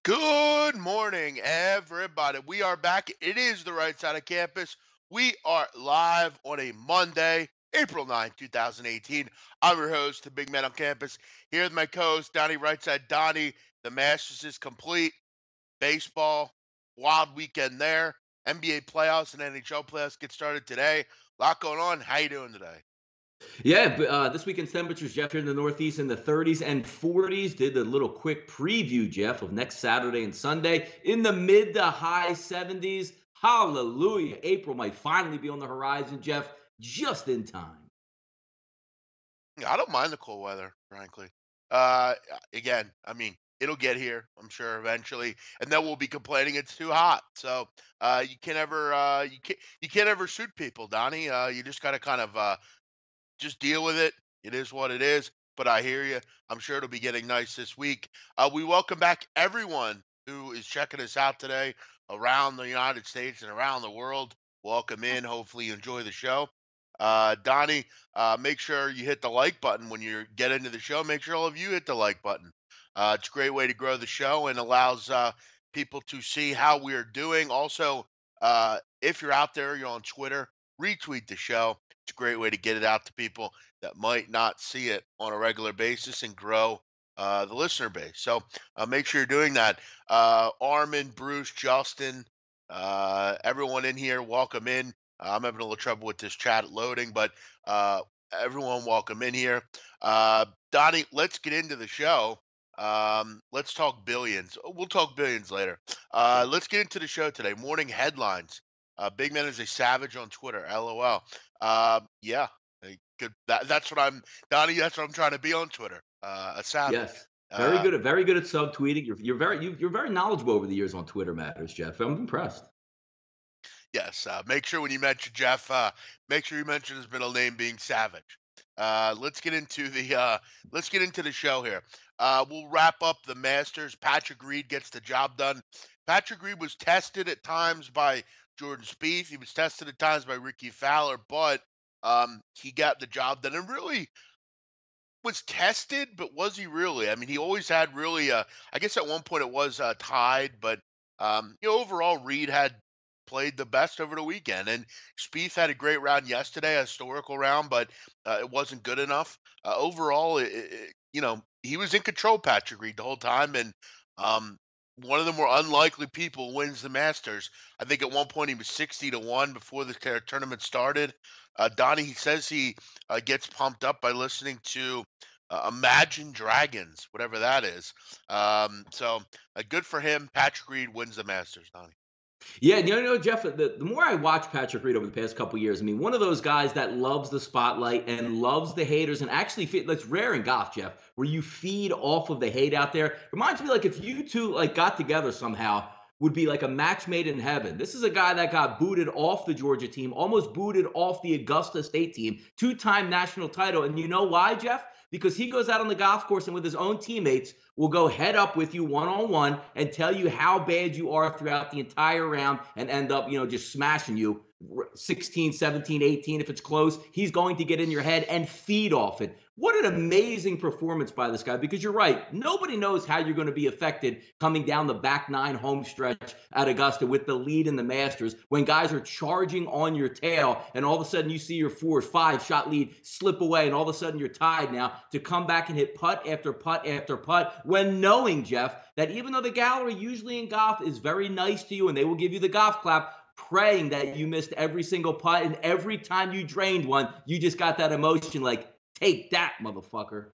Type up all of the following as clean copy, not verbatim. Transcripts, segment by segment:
Good morning, everybody. We are back. It is the right side of campus. We are live on a Monday, April 9th, 2018. I'm your host, the big man on campus, here with my co-host, Donnie Rightside. Donnie, the Masters is complete. Baseball, wild weekend there. NBA playoffs and NHL playoffs get started today. A lot going on. How you doing today? Yeah, this weekend's temperatures, Jeff, here in the Northeast in the 30s and 40s. Did a little quick preview, Jeff, of next Saturday and Sunday in the mid to high 70s. Hallelujah. April might finally be on the horizon, Jeff, just in time. Yeah, I don't mind the cold weather, frankly. Uh, Again, I mean, it'll get here, I'm sure, eventually, and then we'll be complaining it's too hot. So, you can't ever suit people, Donnie. You just gotta kind of just deal with it. It is what it is. But I hear you. I'm sure it'll be getting nice this week. We welcome back everyone who is checking us out today around the United States and around the world. Welcome in. Hopefully, you enjoy the show. Donnie, make sure you hit the like button when you get into the show. Make sure all of you hit the like button. It's a great way to grow the show and allows people to see how we're doing. Also, if you're out there, you're on Twitter, retweet the show. It's a great way to get it out to people that might not see it on a regular basis and grow the listener base. So make sure you're doing that. Armin, Bruce, Justin, everyone in here, welcome in. I'm having a little trouble with this chat loading, but uh, everyone, welcome in here. Donnie, let's get into the show. Let's talk billions. We'll talk billions later. Let's get into the show today. Morning headlines. Big Man is a savage on Twitter. LOL. Yeah, good. That's what I'm, Donnie. That's what I'm trying to be on Twitter. A savage. Yes. Uh, Very good at subtweeting. You're very knowledgeable over the years on Twitter matters, Jeff. I'm impressed. yes. Make sure when you mention Jeff, make sure you mention his middle name being Savage. Let's get into the show here. We'll wrap up the Masters. Patrick Reed gets the job done. Patrick Reed was tested at times by Jordan Spieth. He was tested at times by Ricky Fowler, but he got the job done and really was tested, but was he really? I mean, he always had really. I guess at one point it was tied, but overall Reed had played the best over the weekend, and Spieth had a great round yesterday, a historical round, but it wasn't good enough. Overall, he was in control, Patrick Reed, the whole time, and um, one of the more unlikely people wins the Masters. I think at one point he was 60-1 before the tournament started. Donnie, he says he gets pumped up by listening to Imagine Dragons, whatever that is. So good for him. Patrick Reed wins the Masters, Donnie. Yeah, Jeff, the more I watch Patrick Reed over the past couple years, I mean, one of those guys that loves the spotlight and loves the haters and actually that's rare in golf, Jeff, where you feed off of the hate out there. Reminds me like if you two like got together somehow, would be like a match made in heaven. This is a guy that got booted off the Georgia team, almost booted off the Augusta State team, two-time national title. And you know why, Jeff? Because he goes out on the golf course and with his own teammates will go head up with you one-on-one and tell you how bad you are throughout the entire round and end up, just smashing you 16, 17, 18. If it's close, he's going to get in your head and feed off it. What an amazing performance by this guy, because you're right. Nobody knows how you're going to be affected coming down the back nine home stretch at Augusta with the lead in the Masters when guys are charging on your tail and all of a sudden you see your 4 or 5 shot lead slip away and all of a sudden you're tied now to come back and hit putt after putt after putt when knowing, Jeff, that even though the gallery usually in golf is very nice to you and they will give you the golf clap, praying that you missed every single putt and every time you drained one, you just got that emotion like, take that, motherfucker.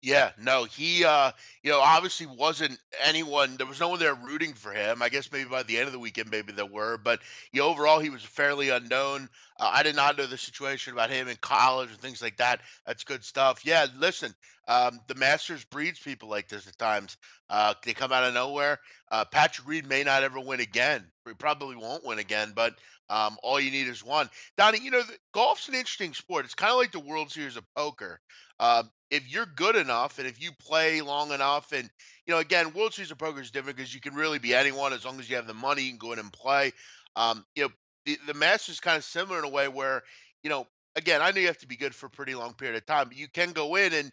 Yeah, no, he obviously wasn't anyone, there was no one there rooting for him. I guess maybe by the end of the weekend maybe there were, but overall he was fairly unknown. I did not know the situation about him in college and things like that. That's good stuff. Yeah, listen, the Masters breeds people like this at times. They come out of nowhere. Patrick Reed may not ever win again. He probably won't win again, but all you need is one. Donnie, golf's an interesting sport. It's kind of like the World Series of poker. If you're good enough and if you play long enough, and again, World Series of Poker is different because you can really be anyone as long as you have the money, you can go in and play. The Masters is kind of similar in a way where, again, I know you have to be good for a pretty long period of time, but you can go in and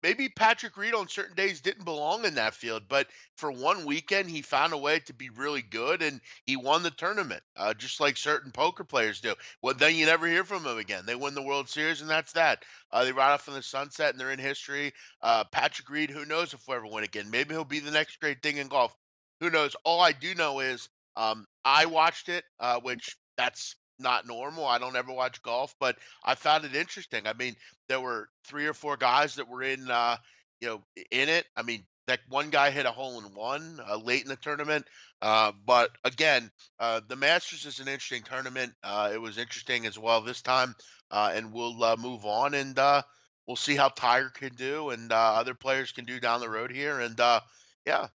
maybe Patrick Reed on certain days didn't belong in that field, but for one weekend he found a way to be really good and he won the tournament, just like certain poker players do. Well, then you never hear from them again. They win the World Series and that's that. They ride off in the sunset and they're in history. Patrick Reed, who knows if we'll ever win again? Maybe he'll be the next great thing in golf. Who knows? All I do know is I watched it, which that's not normal. I don't ever watch golf, but I found it interesting. I mean, there were 3 or 4 guys that were in it. I mean, that one guy hit a hole in one late in the tournament. But again, the Masters is an interesting tournament. It was interesting as well this time, and we'll move on and we'll see how Tiger can do and other players can do down the road here. And yeah,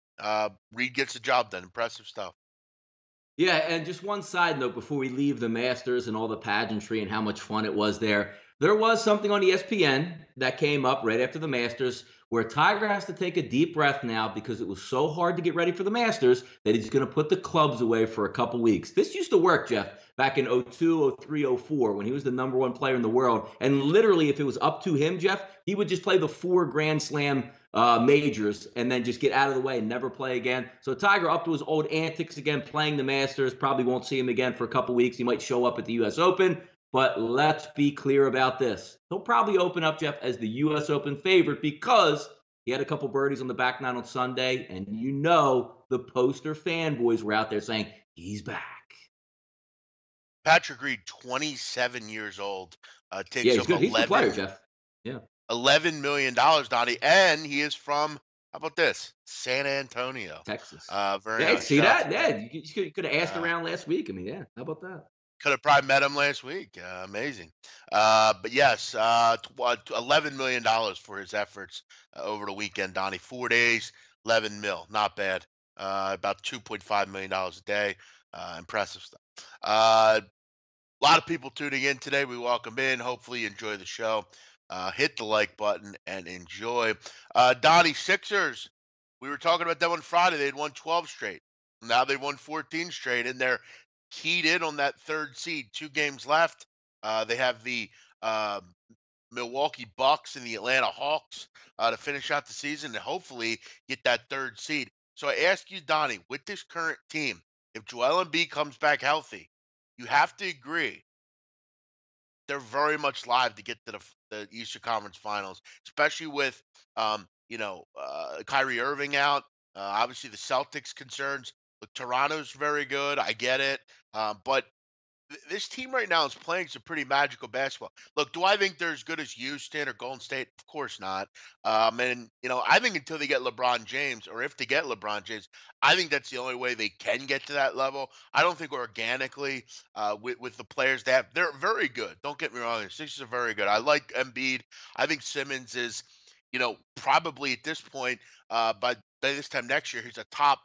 Reed gets the job done. Impressive stuff. Yeah, and just one side note before we leave the Masters and all the pageantry and how much fun it was there. There was something on ESPN that came up right after the Masters where Tiger has to take a deep breath now because it was so hard to get ready for the Masters that he's going to put the clubs away for a couple weeks. This used to work, Jeff, back in 02, 03, 04 when he was the #1 player in the world. And literally, if it was up to him, Jeff, he would just play the 4 Grand Slam majors and then just get out of the way and never play again. So Tiger up to his old antics again, playing the Masters. Probably won't see him again for a couple weeks. He might show up at the U.S. Open. But let's be clear about this. He'll probably open up, Jeff, as the U.S. Open favorite because he had a couple birdies on the back nine on Sunday. And you know the poster fanboys were out there saying, he's back. Patrick Reed, 27 years old, Yeah, takes he's home good. He's a good player, Jeff. Yeah. $11 million, Donnie, and he is from how about this? San Antonio, Texas. very Yeah, nice. see that? Yeah, you could have asked Uh, around last week. I mean, yeah, how about that? could have probably met him last week. Amazing. But yes, 11 million dollars for his efforts over the weekend, Donnie. 4 days, 11 mil, not bad. About 2.5 million dollars a day. Impressive stuff. A lot of people tuning in today. We welcome in. Hopefully, you enjoy the show. Hit the like button and enjoy. Donnie, Sixers. We were talking about them on Friday. They'd won 12 straight. Now they've won 14 straight, and they're keyed in on that third seed. 2 games left. They have the uh, Milwaukee Bucks and the Atlanta Hawks to finish out the season and hopefully get that third seed. So I ask you, Donnie, with this current team, if Joel Embiid comes back healthy, you have to agree they're very much live to get to the Eastern Conference Finals, especially with Kyrie Irving out. Obviously, the Celtics concerns. Look, Toronto's very good. I get it, but this team right now is playing some pretty magical basketball. Look, do I think they're as good as Houston or Golden State? Of course not. And I think until they get LeBron James, or if they get LeBron James, I think that's the only way they can get to that level. I don't think organically, with the players they have, they're very good. Don't get me wrong, the Sixers are very good. I like Embiid. I think Simmons is, probably at this point, by this time next year, he's a top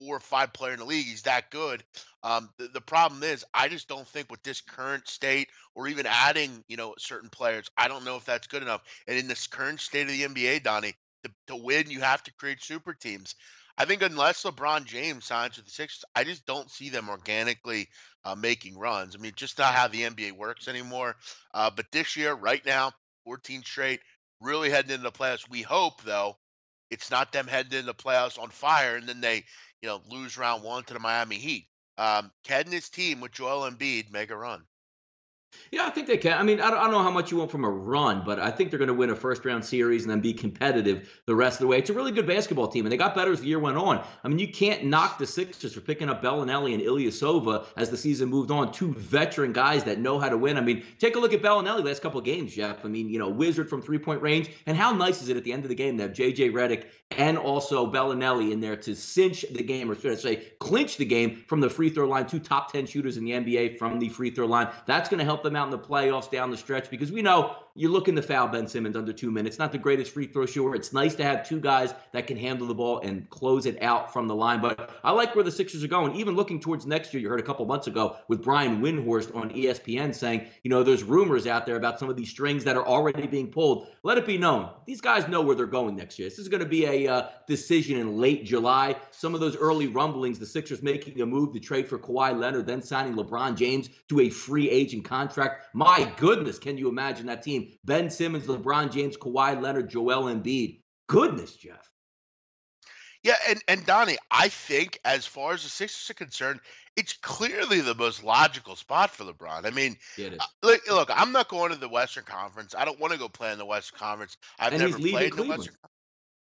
4 or 5 player in the league. He's that good. The problem is, I just don't think with this current state, or even adding, certain players, I don't know if that's good enough. And in this current state of the NBA, Donnie, to win, you have to create super teams. I think unless LeBron James signs with the Sixers, I just don't see them organically making runs. I mean, just not how the NBA works anymore. But this year, right now, 14 straight, really heading into the playoffs. We hope, though, it's not them heading into the playoffs on fire and then they lose round one to the Miami Heat. Can this team with Joel Embiid make a run? Yeah, I think they can. I mean, I don't know how much you want from a run, but I think they're going to win a first round series and then be competitive the rest of the way. It's a really good basketball team, and they got better as the year went on. I mean, you can't knock the Sixers for picking up Bellinelli and Ilyasova as the season moved on. 2 veteran guys that know how to win. I mean, take a look at Bellinelli last couple of games, Jeff. I mean, wizard from 3-point range. And how nice is it at the end of the game to have J.J. Redick and also Bellinelli in there to cinch the game, or should I say, clinch the game from the free throw line. 2 top 10 shooters in the NBA from the free throw line. That's going to help them out in the playoffs down the stretch, because we know you're looking to foul Ben Simmons under 2 minutes. Not the greatest free throw shooter. It's nice to have 2 guys that can handle the ball and close it out from the line. But I like where the Sixers are going. Even looking towards next year, you heard a couple months ago with Brian Windhorst on ESPN saying, there's rumors out there about some of these strings that are already being pulled. Let it be known, these guys know where they're going next year. This is going to be a decision in late July. Some of those early rumblings, the Sixers making a move to trade for Kawhi Leonard, then signing LeBron James to a free agent contract. My goodness, can you imagine that team team. Ben Simmons, LeBron James, Kawhi Leonard, Joel Embiid. Goodness, Jeff. Yeah, and Donnie, I think as far as the Sixers are concerned, it's clearly the most logical spot for LeBron. I mean, Yeah, it is. look, I'm not going to the Western Conference. I don't want to go play in the Western Conference. I've And he's never leaving played in the Cleveland. Western.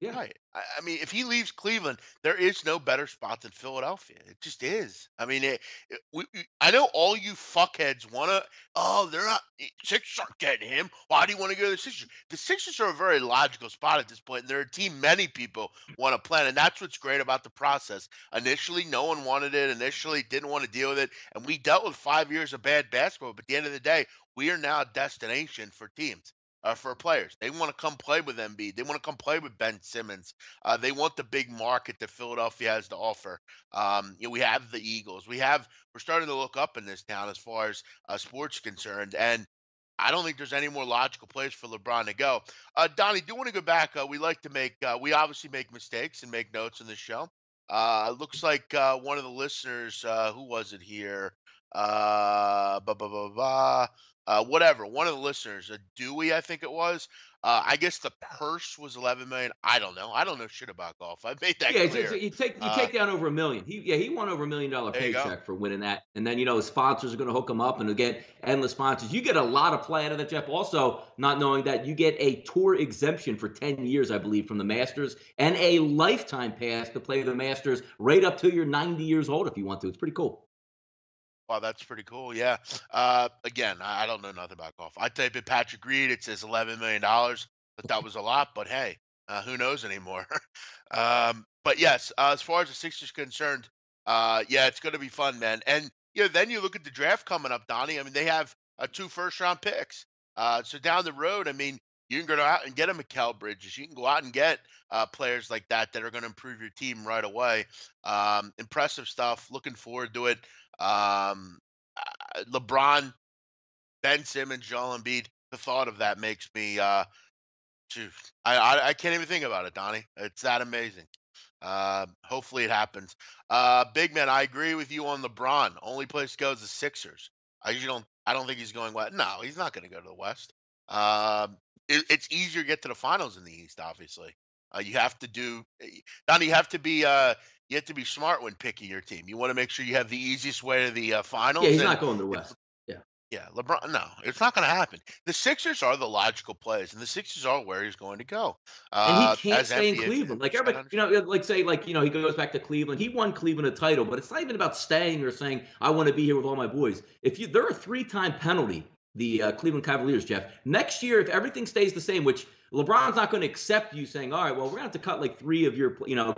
Yeah. Right. I mean, if he leaves Cleveland, there is no better spot than Philadelphia. It just is. I mean, I know all you fuckheads want to. Oh, they're not. Sixers aren't getting him. Why do you want to go to the Sixers? The Sixers are a very logical spot at this point, and they're a team many people want to play, and that's what's great about the process. Initially, no one wanted it. Initially, didn't want to deal with it, and we dealt with 5 years of bad basketball. But at the end of the day, we are now a destination for teams for players. They want to come play with Embiid. They want to come play with Ben Simmons. They want the big market that Philadelphia has to offer. We have the Eagles. We're starting to look up in this town as far as sports is concerned, and I don't think there's any more logical place for LeBron to go. Donnie, do want to go back. We obviously make mistakes and make notes in this show. Looks like one of the listeners, who was it here? Blah, blah, blah, blah. Whatever. One of the listeners, Dewey, I think it was. I guess the purse was 11 million. I don't know. I don't know shit about golf. I made that Yeah, clear. you take down over $1 million. He won over $1 million There you go. paycheck for winning that. And then his sponsors are going to hook him up and get endless sponsors. You get a lot of play out of that, Jeff. Also, not knowing that you get a tour exemption for 10 years, I believe, from the Masters, and a lifetime pass to play the Masters right up till you're 90 years old if you want to. It's pretty cool. Wow, that's pretty cool. Yeah. Again, I don't know nothing about golf. I type in Patrick Reed, it says $11 million. But that was a lot. But hey, who knows anymore? But yes, as far as the Sixers concerned, yeah, it's going to be fun, man. And then you look at the draft coming up, Donnie. I mean, they have 2 first-round picks. So down the road, I mean, you can go out and get a Mikal Bridges. You can go out and get players like that are going to improve your team right away. Impressive stuff. Looking forward to it. LeBron, Ben Simmons, Joel Embiid. The thought of that makes me phew, I can't even think about it, Donnie. It's that amazing. Hopefully it happens. Big man, I agree with you on LeBron. Only place to go is the Sixers. I don't think he's going west. No, he's not going to go to the West. It's easier to get to the finals in the East, obviously. You have to do Donnie, you have to be smart when picking your team. You want to make sure you have the easiest way to the Yeah, finals. he's And not going to the if West. Yeah. yeah, LeBron, no, it's not going to happen. The Sixers are the logical plays, and the Sixers are where he's going to go. And he can't As stay in NBA Cleveland. Like just got to everybody, understand. like say, he goes back to Cleveland. He won Cleveland a title, but it's not even about staying or saying, I want to be here with all my boys. They're a 3-time penalty, the Cleveland Cavaliers, Jeff. Next year, if everything stays the same, which LeBron's not going to accept you saying, all right, well, we're going to have to cut like 3 of your,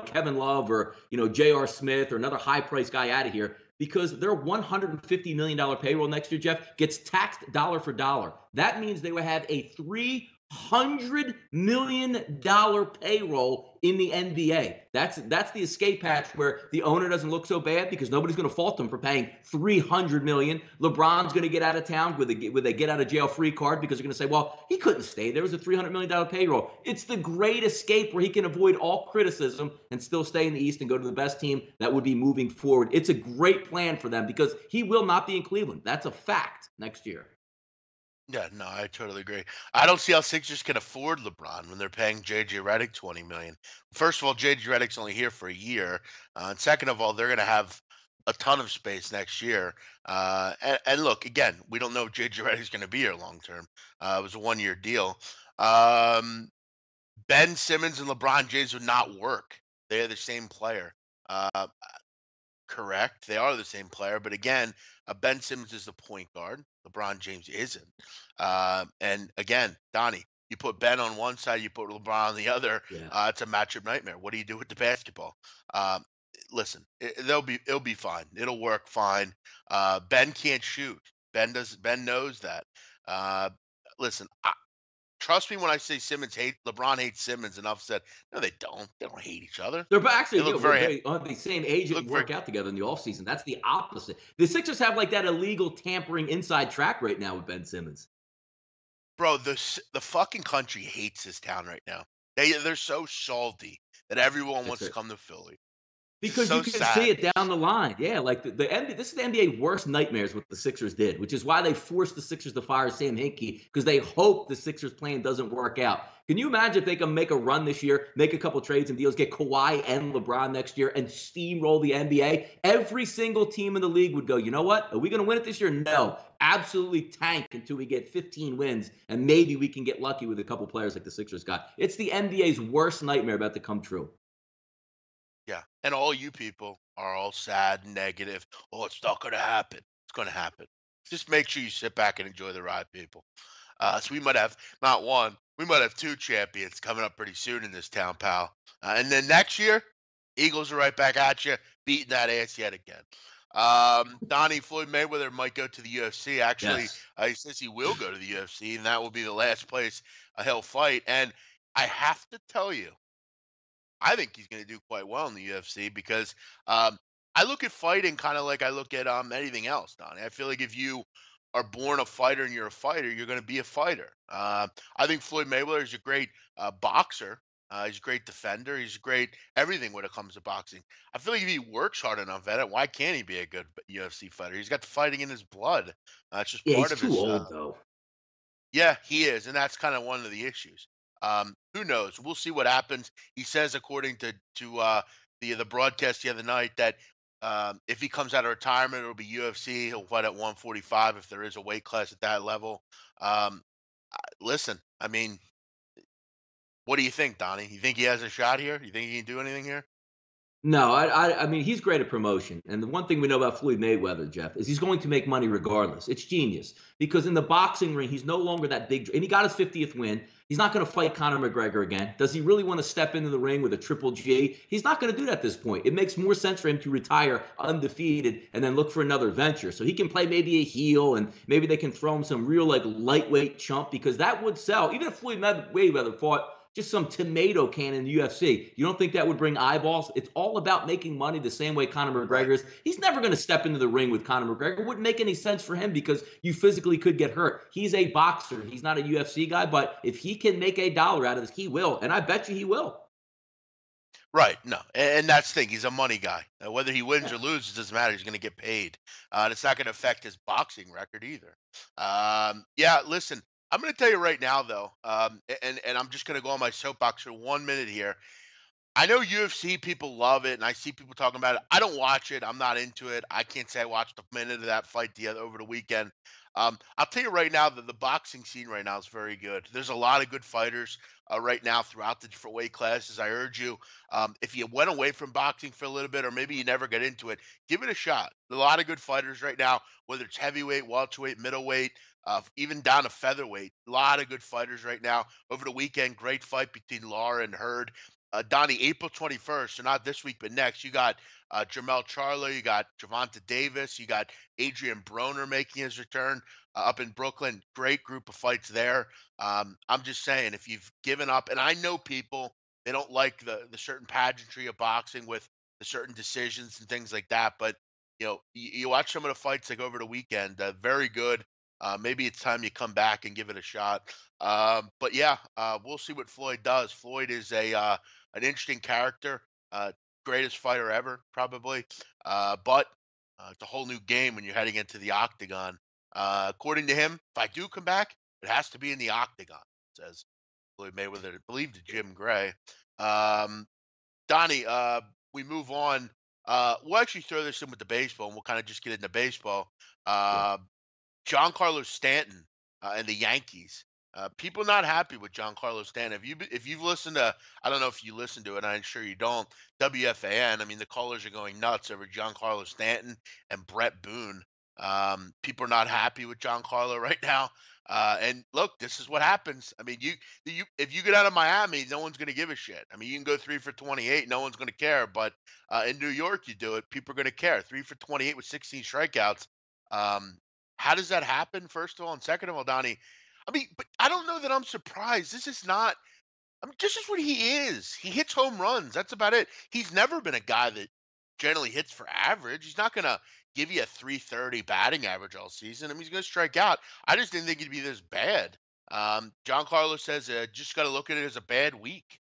Kevin Love or, J.R. Smith or another high price guy out of here, because their $150 million payroll next year, Jeff, gets taxed dollar for dollar. That means they would have a $300 million payroll in the NBA. That's the escape hatch where the owner doesn't look so bad because nobody's going to fault them for paying $300 million. LeBron's going to get out of town with a get out of jail free card because they're going to say, well, he couldn't stay. There was a $300 million payroll. It's the great escape where he can avoid all criticism and still stay in the East and go to the best team that would be moving forward. It's a great plan for them because he will not be in Cleveland. That's a fact next year. Yeah, no, I totally agree. I don't see how Sixers can afford LeBron when they're paying JJ Redick 20 million. First of all, JJ Redick's only here for a year, and second of all, they're going to have a ton of space next year. And look, again, we don't know if JJ Redick's going to be here long term. It was a 1-year deal. Um, Ben Simmons and LeBron James would not work. They are the same player. Uh, Correct. They are the same player, but again, Ben Simmons is the point guard. LeBron James isn't. And again, Donnie, you put Ben on one side, you put LeBron on the other. Yeah. It's a matchup nightmare. What do you do with the basketball? Um, Listen, it'll be fine. It'll work fine. Ben can't shoot. Ben knows that. Uh, Listen, trust me when I say LeBron hates Simmons. Enough said. No, they don't. They don't hate each other. They're actually They look very. they are the same age Look and very. work out together in the offseason. That's the opposite. The Sixers have like that illegal tampering inside track right now with Ben Simmons. Bro, the fucking country hates this town right now. They're so salty that everyone It's wants to a come to Philly. Just Because you so can see sad. it down the line. Yeah, like the NBA, this is the NBA worst nightmares what the Sixers did, which is why they forced the Sixers to fire Sam Hinkie because they hope the Sixers plan doesn't work out. Can you imagine if they can make a run this year, make a couple trades and deals, get Kawhi and LeBron next year, and steamroll the NBA? Every single team in the league would go, you know what? Are we going to win it this year? No. Absolutely tank until we get 15 wins, and maybe we can get lucky with a couple players like the Sixers got. It's the NBA's worst nightmare about to come true. Yeah. And all you people are all sad and negative. Oh, it's not going to happen. It's going to happen. Just make sure you sit back and enjoy the ride, people. So we might have not one, we might have two champions coming up pretty soon in this town, pal. And then next year, Eagles are right back at you, beating that ass yet again. Donnie, Floyd Mayweather might go to the UFC. Actually, Yes. he says he will go to the UFC, and that will be the last place he'll fight. And I have to tell you, I think he's going to do quite well in the UFC because I look at fighting kind of like I look at anything else, Donnie. I feel like if you are born a fighter and you're a fighter, you're going to be a fighter. I think Floyd Mayweather is a great boxer. He's a great defender. He's great everything when it comes to boxing. I feel like if he works hard enough at it, why can't he be a good UFC fighter? He's got the fighting in his blood. It's just Yeah, part he's of too his old though. yeah, he is, and that's kind of one of the issues. Who knows? We'll see what happens. He says, according to the broadcast the other night, that if he comes out of retirement, it'll be UFC. He'll fight at 145 if there is a weight class at that level. Listen, I mean, what do you think, Donnie? You think he has a shot here? You think he can do anything here? No, I mean he's great at promotion, and the one thing we know about Floyd Mayweather, Jeff, is he's going to make money regardless. It's genius because in the boxing ring, he's no longer that big, and he got his 50th win. He's not going to fight Conor McGregor again. Does he really want to step into the ring with a triple G? He's not going to do that at this point. It makes more sense for him to retire undefeated and then look for another venture. So he can play maybe a heel, and maybe they can throw him some real like lightweight chump because that would sell. Even if Floyd Mayweather fought just some tomato can in the UFC. You don't think that would bring eyeballs? It's all about making money the same way Conor Right. McGregor is. He's never going to step into the ring with Conor McGregor. It wouldn't make any sense for him because you physically could get hurt. He's a boxer. He's not a UFC guy, but if he can make a dollar out of this, he will. And I bet you he will. Right. No, and that's the thing. He's a money guy. Whether he wins Yeah. or loses doesn't matter. He's going to get paid, and it's not going to affect his boxing record either. Yeah. Listen, I'm going to tell you right now, though, and I'm just going to go on my soapbox for 1 minute here. I know UFC people love it, and I see people talking about it. I don't watch it. I'm not into it. I can't say I watched a minute of that fight over the weekend. I'll tell you right now that the boxing scene right now is very good. There's a lot of good fighters right now throughout the different weight classes. I urge you, if you went away from boxing for a little bit, or maybe you never get into it, give it a shot. A lot of good fighters right now, whether it's heavyweight, welterweight, middleweight, even down to featherweight. A lot of good fighters right now. Over the weekend, great fight between Lara and Hurd. Donnie, April 21st, so not this week, but next, you got Jamel Charlo, you got Javante Davis, you got Adrian Broner making his return up in Brooklyn. Great group of fights there. I'm just saying, if you've given up, and I know people, they don't like the certain pageantry of boxing with the certain decisions and things like that, but you watch some of the fights like over the weekend, very good. Maybe it's time you come back and give it a shot. But yeah, we'll see what Floyd does. Floyd is a an interesting character, uh, greatest fighter ever, probably. But it's a whole new game when you're heading into the octagon. According to him, if I do come back, it has to be in the octagon, says Floyd Mayweather, I believe to Jim Gray. Um, Donnie, we move on. We'll actually throw this in with the baseball, and we'll kind of just get into baseball. Sure. Uh, Giancarlo Stanton and the Yankees. People not happy with Giancarlo Stanton. If you've listened to, I don't know if you listen to it, I'm sure you don't. WFAN. I mean, the callers are going nuts over Giancarlo Stanton and Brett Boone. People are not happy with Giancarlo right now. And look, this is what happens. I mean, you if you get out of Miami, no one's going to give a shit. I mean, you can go 3 for 28, no one's going to care. But in New York, you do it, people are going to care. 3 for 28 with 16 strikeouts. Um, how does that happen, first of all? And second of all, Donnie, I mean, but I don't know that I'm surprised. This is not, I mean, this is what he is. He hits home runs. That's about it. He's never been a guy that generally hits for average. He's not going to give you a 330 batting average all season. I mean, he's going to strike out. I just didn't think he'd be this bad. John Carlos says, just got to look at it as a bad week.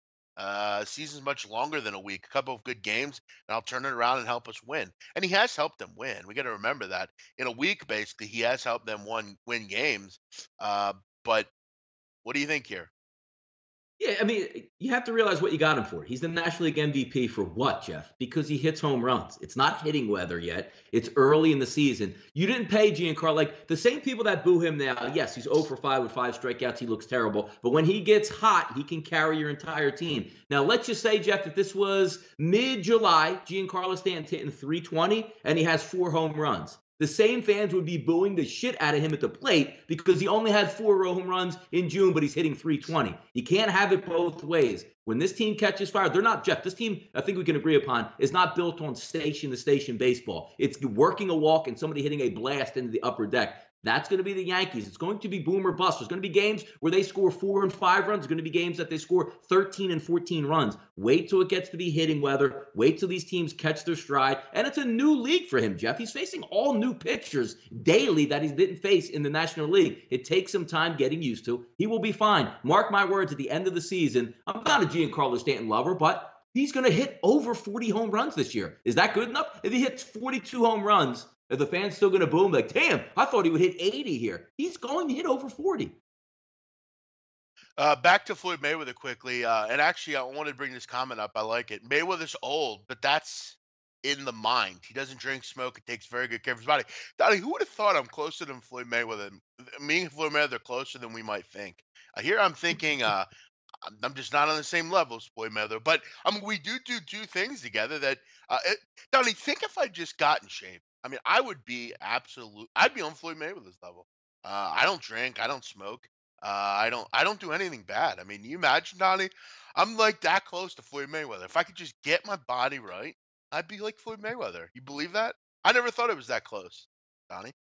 Season's much longer than a week. A couple of good games, and I'll turn it around and help us win. And he has helped them win. We got to remember that in a week, basically, he has helped them win games. But what do you think here? Yeah, I mean, you have to realize what you got him for. He's the National League MVP for what, Jeff? Because he hits home runs. It's not hitting weather yet. It's early in the season. You didn't pay Giancarlo. Like the same people that boo him now, yes, he's 0 for 5 with 5 strikeouts. He looks terrible. But when he gets hot, he can carry your entire team. Now, let's just say, Jeff, that this was mid-July, Giancarlo Stanton's hitting 320, and he has 4 home runs. The same fans would be booing the shit out of him at the plate because he only had 4 home runs in June, but he's hitting 320. You can't have it both ways. When this team catches fire, they're not, Jeff, this team, I think we can agree upon, is not built on station to station baseball. It's working a walk and somebody hitting a blast into the upper deck. That's going to be the Yankees. It's going to be boom or bust. There's going to be games where they score 4 and 5 runs. There's going to be games that they score 13 and 14 runs. Wait till it gets to be hitting weather. Wait till these teams catch their stride. And it's a new league for him, Jeff. He's facing all new pitchers daily that he didn't face in the National League. It takes some time getting used to. He will be fine. Mark my words, at the end of the season, I'm not a Giancarlo Stanton lover, but he's going to hit over 40 home runs this year. Is that good enough? If he hits 42 home runs, are the fans still going to boom like, damn, I thought he would hit 80 here? He's going to hit over 40. Back to Floyd Mayweather quickly. And actually, I wanted to bring this comment up. I like it. Mayweather's old, but that's in the mind. He doesn't drink, smoke, and takes very good care of his body. Donnie, who would have thought I'm closer than Floyd Mayweather? Me and Floyd Mayweather are closer than we might think. Here I'm thinking I'm just not on the same level as Floyd Mayweather. But we do two things together that, Donnie, think if I just got in shape. I mean, I'd be on Floyd Mayweather's level. I don't drink, I don't smoke. I don't do anything bad. I mean, you imagine, Donnie? I'm like that close to Floyd Mayweather. If I could just get my body right, I'd be like Floyd Mayweather. You believe that? I never thought it was that close, Donnie.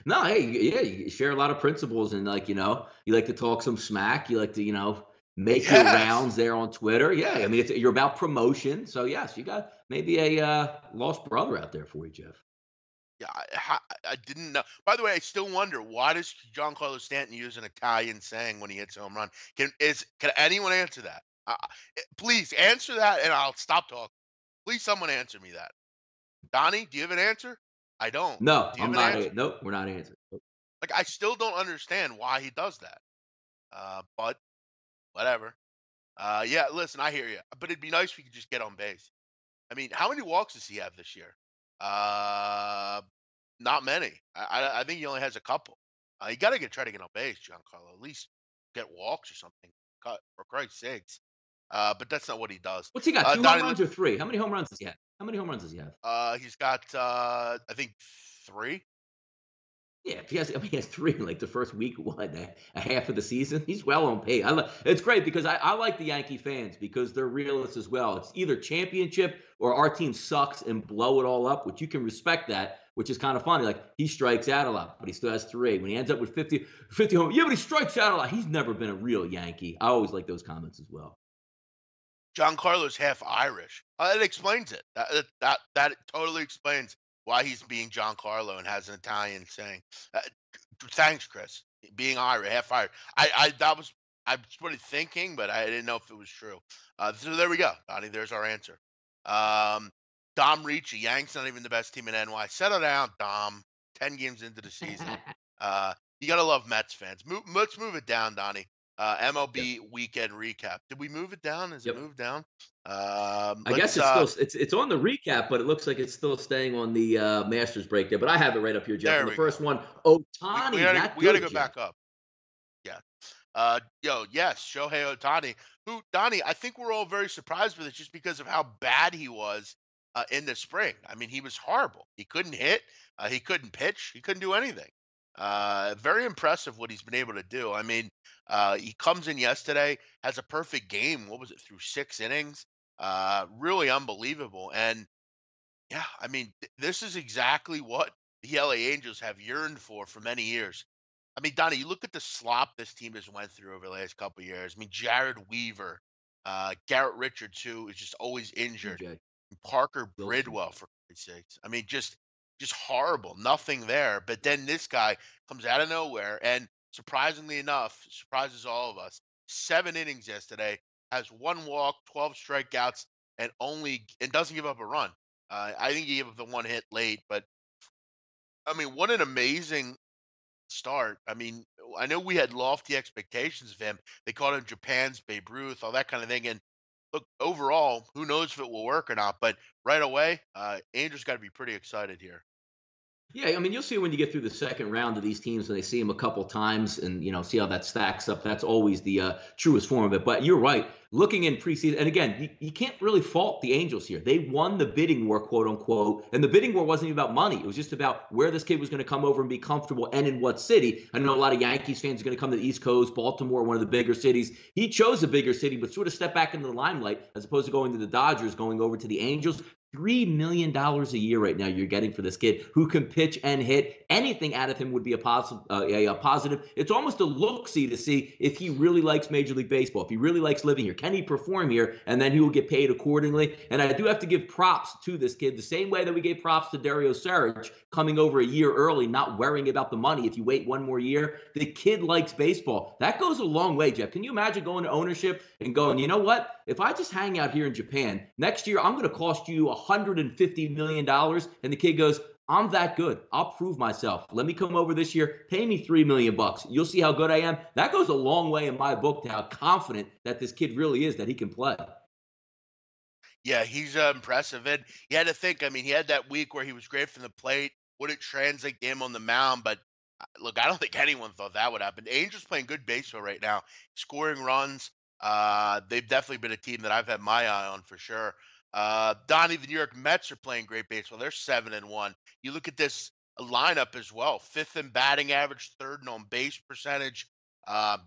No, hey, yeah, you share a lot of principles, and like you like to talk some smack. You like to make your Yes. rounds there on Twitter. Yeah, I mean you're about promotion, so yes, you got maybe a lost brother out there for you, Jeff. Yeah, I didn't know. By the way, I still wonder why does Giancarlo Stanton use an Italian saying when he hits a home run? Can anyone answer that? Please answer that, and I'll stop talking. Please, someone answer me that. Donnie, do you have an answer? I don't. No, Do you I'm have an not. answer? Nope, we're not answering. Nope. Like, I still don't understand why he does that. But whatever. Yeah, listen, I hear you. But it'd be nice if we could just get on base. I mean, how many walks does he have this year? Uh, Not many. I think he only has a couple. You got to try to get on base, Giancarlo. At least get walks or something. For Christ's sakes. But that's not what he does. What's he got? Two home Donnie, runs or three? How many home runs does he have? How many home runs does he have? he's got I think 3. Yeah, if he has, I mean, he has 3 in like the first week, what, a half of the season. He's well on pace. It's great because I like the Yankee fans because they're realists as well. It's either championship or our team sucks and blow it all up, which you can respect that, which is kind of funny. Like he strikes out a lot, but he still has 3. When he ends up with 50 home, yeah, but he strikes out a lot. He's never been a real Yankee. I always like those comments as well. Giancarlo's half Irish. It explains it. That totally explains why he's being Giancarlo and has an Italian saying. Uh, Thanks, Chris. Being Irish, half Irish. I was really thinking, but I didn't know if it was true. So there we go, Donnie. There's our answer. Um, Dom Ricci, Yanks not even the best team in NY. Settle down, Dom. 10 games into the season. You gotta love Mets fans. Let's move it down, Donnie. Yep. MLB weekend recap. Did we move it down? Is it Yep. moved down? I guess Let's. it's on the recap, but it looks like it's still staying on the Masters break there. But I have it right up here, Jeff. There On the we go. first one, We Otani, gotta that we gotta good, go Jeff. back up. Yeah. Yes, Shohei Otani, who, Donnie, I think we're all very surprised with it just because of how bad he was in the spring. I mean, he was horrible. He couldn't hit, he couldn't pitch, he couldn't do anything. Very impressive what he's been able to do. I mean, he comes in yesterday, has a perfect game. What was it, through 6 innings? Really unbelievable. And yeah, I mean, this is exactly what the LA Angels have yearned for many years. I mean, Donnie, you look at the slop this team has went through over the last couple of years. I mean, Jared Weaver, Garrett Richards, who is just always injured, DJ and Parker Wilson. Bridwell, for Christ's sakes. I mean, just horrible. Nothing there. But then this guy comes out of nowhere, and surprisingly enough, surprises all of us. 7 innings yesterday. has 1 walk, 12 strikeouts, and doesn't give up a run. I think he gave up the 1 hit late, but I mean, what an amazing start. I mean, I know we had lofty expectations of him. They called him Japan's Babe Ruth, all that kind of thing. And look, overall, who knows if it will work or not? But right away, Angels got to be pretty excited here. Yeah, I mean, you'll see when you get through the second round of these teams and they see them a couple times and, see how that stacks up. That's always the truest form of it. But you're right. Looking in preseason, and again, you can't really fault the Angels here. They won the bidding war, quote unquote. And the bidding war wasn't even about money. It was just about where this kid was going to come over and be comfortable and in what city. I know a lot of Yankees fans are going to come to the East Coast, Baltimore, one of the bigger cities. He chose a bigger city, but sort of stepped back into the limelight as opposed to going to the Dodgers, going over to the Angels. $3 million a year right now you're getting for this kid who can pitch and hit. Anything out of him would be a positive. A positive. It's almost a look-see to see if he really likes Major League Baseball, if he really likes living here. Can he perform here? And then he will get paid accordingly. And I do have to give props to this kid the same way that we gave props to Dario Saric coming over a year early, not worrying about the money. If you wait one more year, the kid likes baseball. That goes a long way, Jeff. Can you imagine going to ownership and going, you know what? If I just hang out here in Japan, next year I'm going to cost you $150 million. And the kid goes, I'm that good. I'll prove myself. Let me come over this year. Pay me $3 million. You'll see how good I am. That goes a long way in my book to how confident that this kid really is that he can play. Yeah, he's impressive. And you had to think, I mean, he had that week where he was great from the plate. Would it translate to him on the mound? But look, I don't think anyone thought that would happen. Angels playing good baseball right now, scoring runs. They've definitely been a team that I've had my eye on for sure. Donnie, the New York Mets are playing great baseball. They're 7-1. You look at this lineup as well: fifth in batting average, third in on base percentage.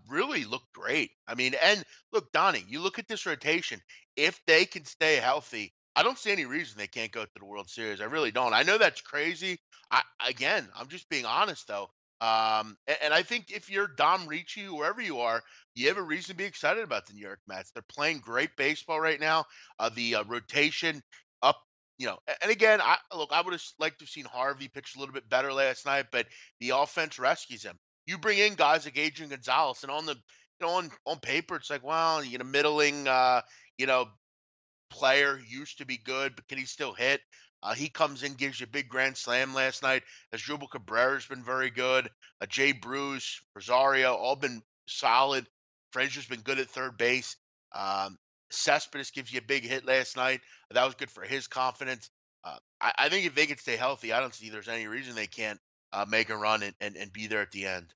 Really look great. I mean, and look, Donnie, you look at this rotation. If they can stay healthy, I don't see any reason they can't go to the World Series. I really don't. I know that's crazy. I'm just being honest though. And I think if you're Dom Ricci, wherever you are, you have a reason to be excited about the New York Mets. They're playing great baseball right now. The rotation up, and again, I would have liked to have seen Harvey pitch a little bit better last night, but the offense rescues him. You bring in guys like Adrian Gonzalez, and on paper, it's like, well, middling, you know, player, used to be good, but can he still hit? He comes in, gives you a big grand slam last night. Asdrubal Cabrera's been very good. Jay Bruce, Rosario, all been solid. Frazier's been good at third base. Um, Cespedes gives you a big hit last night. That was good for his confidence. I think if they can stay healthy, I don't see there's any reason they can't make a run and be there at the end.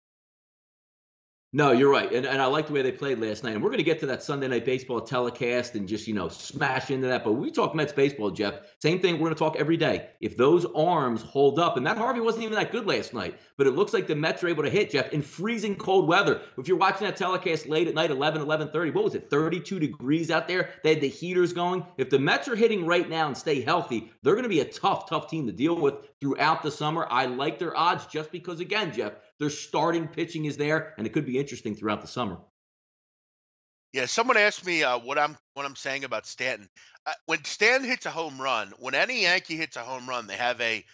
No, you're right. And I like the way they played last night. And we're going to get to that Sunday night baseball telecast and just, smash into that. But when we talk Mets baseball, Jeff, same thing we're going to talk every day. If those arms hold up, and that Harvey wasn't even that good last night, but it looks like the Mets are able to hit, Jeff, in freezing cold weather. If you're watching that telecast late at night, 11:30, what was it, 32 degrees out there? They had the heaters going. If the Mets are hitting right now and stay healthy, they're going to be a tough, tough team to deal with throughout the summer. I like their odds just because, again, Jeff, their starting pitching is there, and it could be interesting throughout the summer. Yeah, someone asked me what I'm saying about Stanton. When Stanton hits a home run, when any Yankee hits a home run, they have a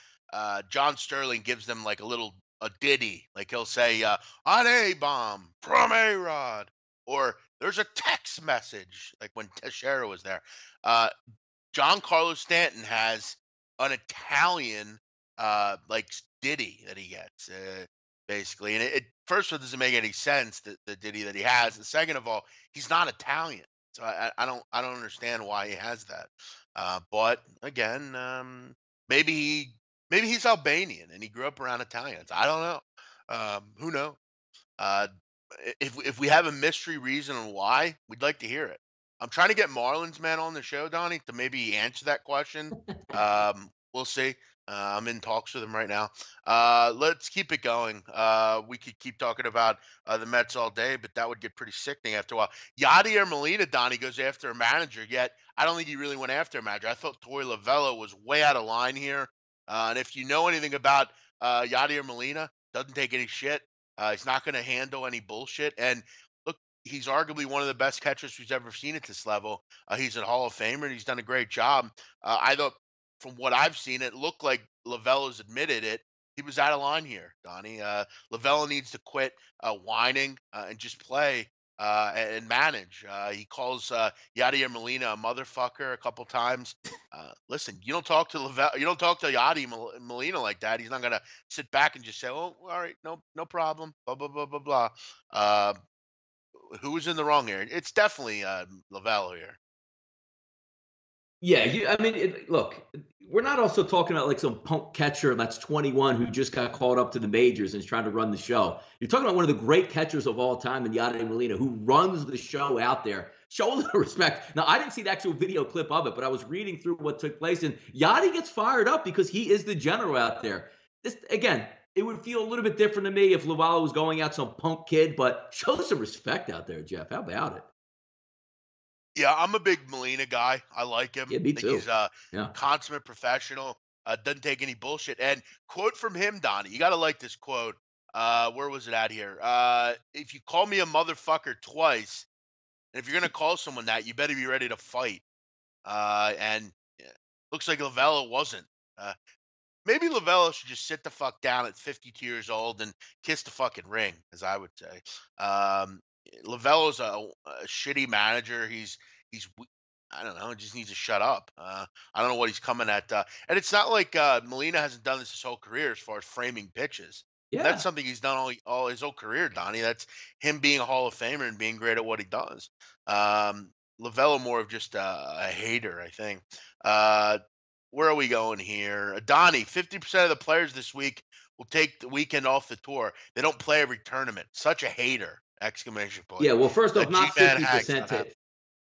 John Sterling gives them like a ditty, like he'll say on A bomb from A Rod, or there's a text message, like when Teixeira was there. Uh, John Carlos Stanton has an Italian like ditty that he gets. Basically. And it first of all doesn't make any sense the ditty that he has. And second of all, he's not Italian, so I don't understand why he has that. But again, maybe maybe he's Albanian and he grew up around Italians. I don't know. Who knows? Uh, if we have a mystery reason on why, we'd like to hear it. I'm trying to get Marlins man on the show, Donnie, to maybe answer that question. We'll see. I'm in talks with him right now. Let's keep it going. We could keep talking about the Mets all day, but that would get pretty sickening after a while. Yadier Molina, Donnie, goes after a manager, yet I don't think he really went after a manager. I thought Torey Lovullo was way out of line here. And if you know anything about Yadier Molina, doesn't take any shit. He's not going to handle any bullshit. And look, he's arguably one of the best catchers we've ever seen at this level. He's a Hall of Famer, and he's done a great job. I thought, from what I've seen, it looked like Lavella's admitted it. He was out of line here, Donnie. Lavella needs to quit whining and just play. and manage. He calls Yadier Molina a motherfucker a couple times. Listen, you don't talk to you don't talk to Molina like that. He's not gonna sit back and just say, "Oh, all right, no problem." Blah blah blah blah blah. Uh, who's in the wrong here? It's definitely Lavelle here. Yeah, I mean, look, we're not also talking about like some punk catcher that's 21 who just got called up to the majors and is trying to run the show. You're talking about one of the great catchers of all time in Yadier Molina, who runs the show out there. Show a little respect. Now, I didn't see the actual video clip of it, but I was reading through what took place, and Yadi gets fired up because he is the general out there. This again, it would feel a little bit different to me if Lavala was going out some punk kid, but show some respect out there, Jeff. How about it? Yeah, I'm a big Molina guy. I like him. Yeah, me I think he's too. a Yeah. consummate professional. Doesn't take any bullshit. And quote from him, Donnie. You got to like this quote. Where was it at here? If you call me a motherfucker twice, and if you're gonna call someone that, you better be ready to fight. And looks like Lavella wasn't. Uh, Maybe Lavella should just sit the fuck down at 52 years old and kiss the fucking ring, as I would say. Um, Lavella's a shitty manager. I don't know, just needs to shut up. I don't know what he's coming at. And it's not like Molina hasn't done this his whole career as far as framing pitches. And that's Yeah. something he's done all his whole career, Donnie. That's him being a Hall of Famer and being great at what he does. Um, Lavella more of just a hater, I think. Uh, where are we going here? Donnie, 50% of the players this week will take the weekend off the tour. They don't play every tournament. Such a hater! Exclamation point. Yeah, well, first off, G not Man 50% Hags.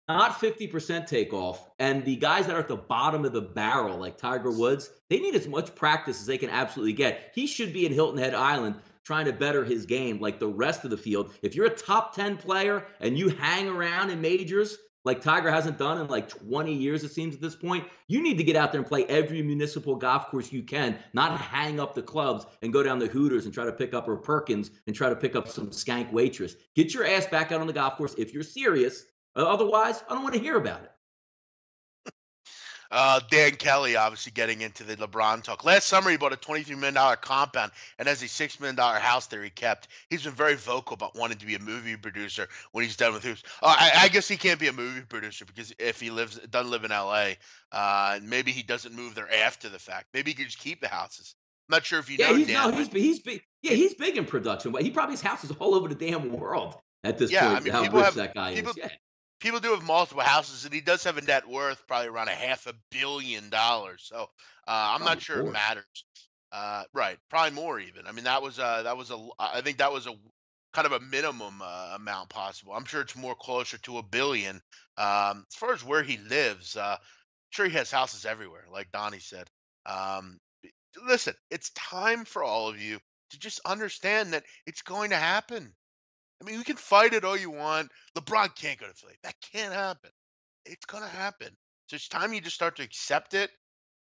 not 50% takeoff. And the guys that are at the bottom of the barrel, like Tiger Woods, they need as much practice as they can absolutely get. He should be in Hilton Head Island trying to better his game like the rest of the field. If you're a top 10 player and you hang around in majors like Tiger hasn't done in like 20 years, it seems at this point, you need to get out there and play every municipal golf course you can, not hang up the clubs and go down the Hooters and try to pick up or Perkins and try to pick up some skank waitress. Get your ass back out on the golf course if you're serious. Otherwise, I don't want to hear about it. Dan Kelly obviously getting into the LeBron talk. Last summer, he bought a $23 million compound and has a $6 million house there he kept. He's been very vocal about wanting to be a movie producer when he's done with hoops. I guess he can't be a movie producer because if he doesn't live in LA, maybe he doesn't move there after the fact. Maybe he could just keep the houses. I'm not sure if you Yeah, know Dan, but he's big. Yeah, he's big in production, but he probably his house is all over the damn world at this yeah, I point. mean, How rich that guy people is. Yeah, people do have multiple houses, and he does have a net worth probably around a $500 million. So I'm not probably sure it more. matters. Right, probably more even. I mean, I think that was a kind of a minimum amount possible. I'm sure it's more closer to a billion. As far as where he lives, sure he has houses everywhere, like Donnie said. Um, Listen, it's time for all of you to just understand that it's going to happen. I mean, we can fight it all you want. LeBron can't go to Philly. That can't happen. It's gonna happen. So it's time you just start to accept it.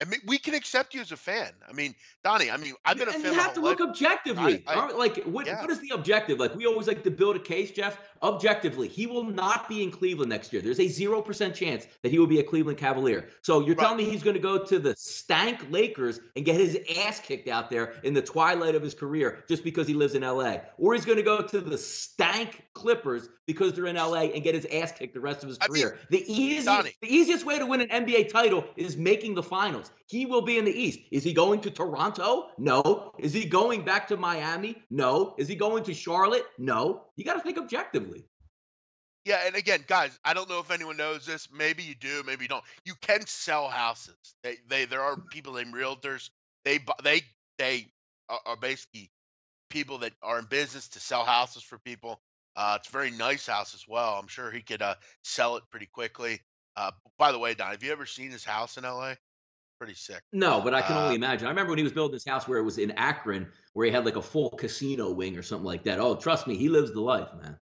I mean, we can accept you as a fan. I mean, Donnie. I mean, I've been a And you fan my have to whole look life. I, objectively. I, All right, like yeah, what is the objective? Like we always like to build a case, Jeff. Objectively, he will not be in Cleveland next year. There's a 0% chance that he will be a Cleveland Cavalier. So you're right. telling me he's going to go to the stank Lakers and get his ass kicked out there in the twilight of his career just because he lives in LA, or he's going to go to the stank Clippers because they're in LA and get his ass kicked the rest of his I mean, career. Donnie. The easiest way to win an NBA title is making the finals. He will be in the East. Is he going to Toronto? No. Is he going back to Miami? No. Is he going to Charlotte? No. You got to think objectively. Yeah, and again, guys, I don't know if anyone knows this. Maybe you do, maybe you don't. You can sell houses. There are people named realtors. They are basically people that are in business to sell houses for people. It's a very nice house as well. I'm sure he could sell it pretty quickly. By the way, Don, have you ever seen his house in LA? Pretty sick. No, but I can only Uh, imagine. I remember when he was building this house where it was in Akron, where he had like a full casino wing or something like that. Oh, trust me, he lives the life, man.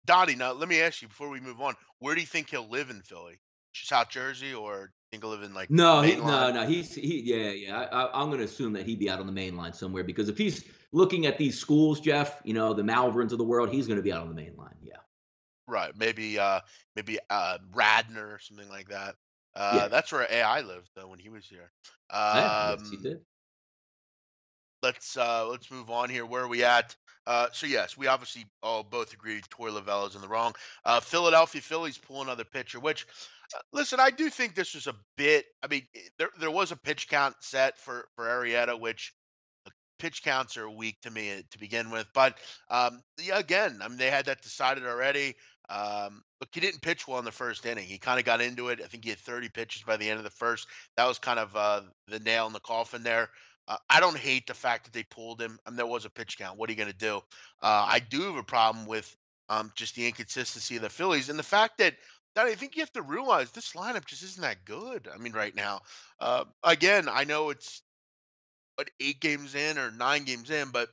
Dottie, now let me ask you before we move on, where do you think he'll live in Philly? South Jersey, or think he'll live in like No, main line? no. Yeah. I'm going to assume that he'd be out on the main line somewhere because if he's looking at these schools, Jeff, the Malverns of the world, he's going to be out on the main line. Yeah, Right. Maybe Radnor or something like that. yeah. That's where AI lived though when he was here. Yeah, yes, he Um, did. let's move on here. Where are we at? So yes, we obviously all both agree Torey Lavella's in the wrong. Philadelphia Phillies pull another pitcher, which listen, I do think this was a bit. I mean, there was a pitch count set for Arrieta, which pitch counts are weak to me to begin with. But yeah, again, I mean, they had that decided already. Look, he didn't pitch well in the first inning. He kind of got into it. I think he had 30 pitches by the end of the first. That was kind of the nail in the coffin there. I don't hate the fact that they pulled him. I mean, there was a pitch count. What are you going to do? I do have a problem with just the inconsistency of the Phillies and the fact that I think you have to realize this lineup just isn't that good. I mean, right now, again, I know it's 8 games in or 9 games in, but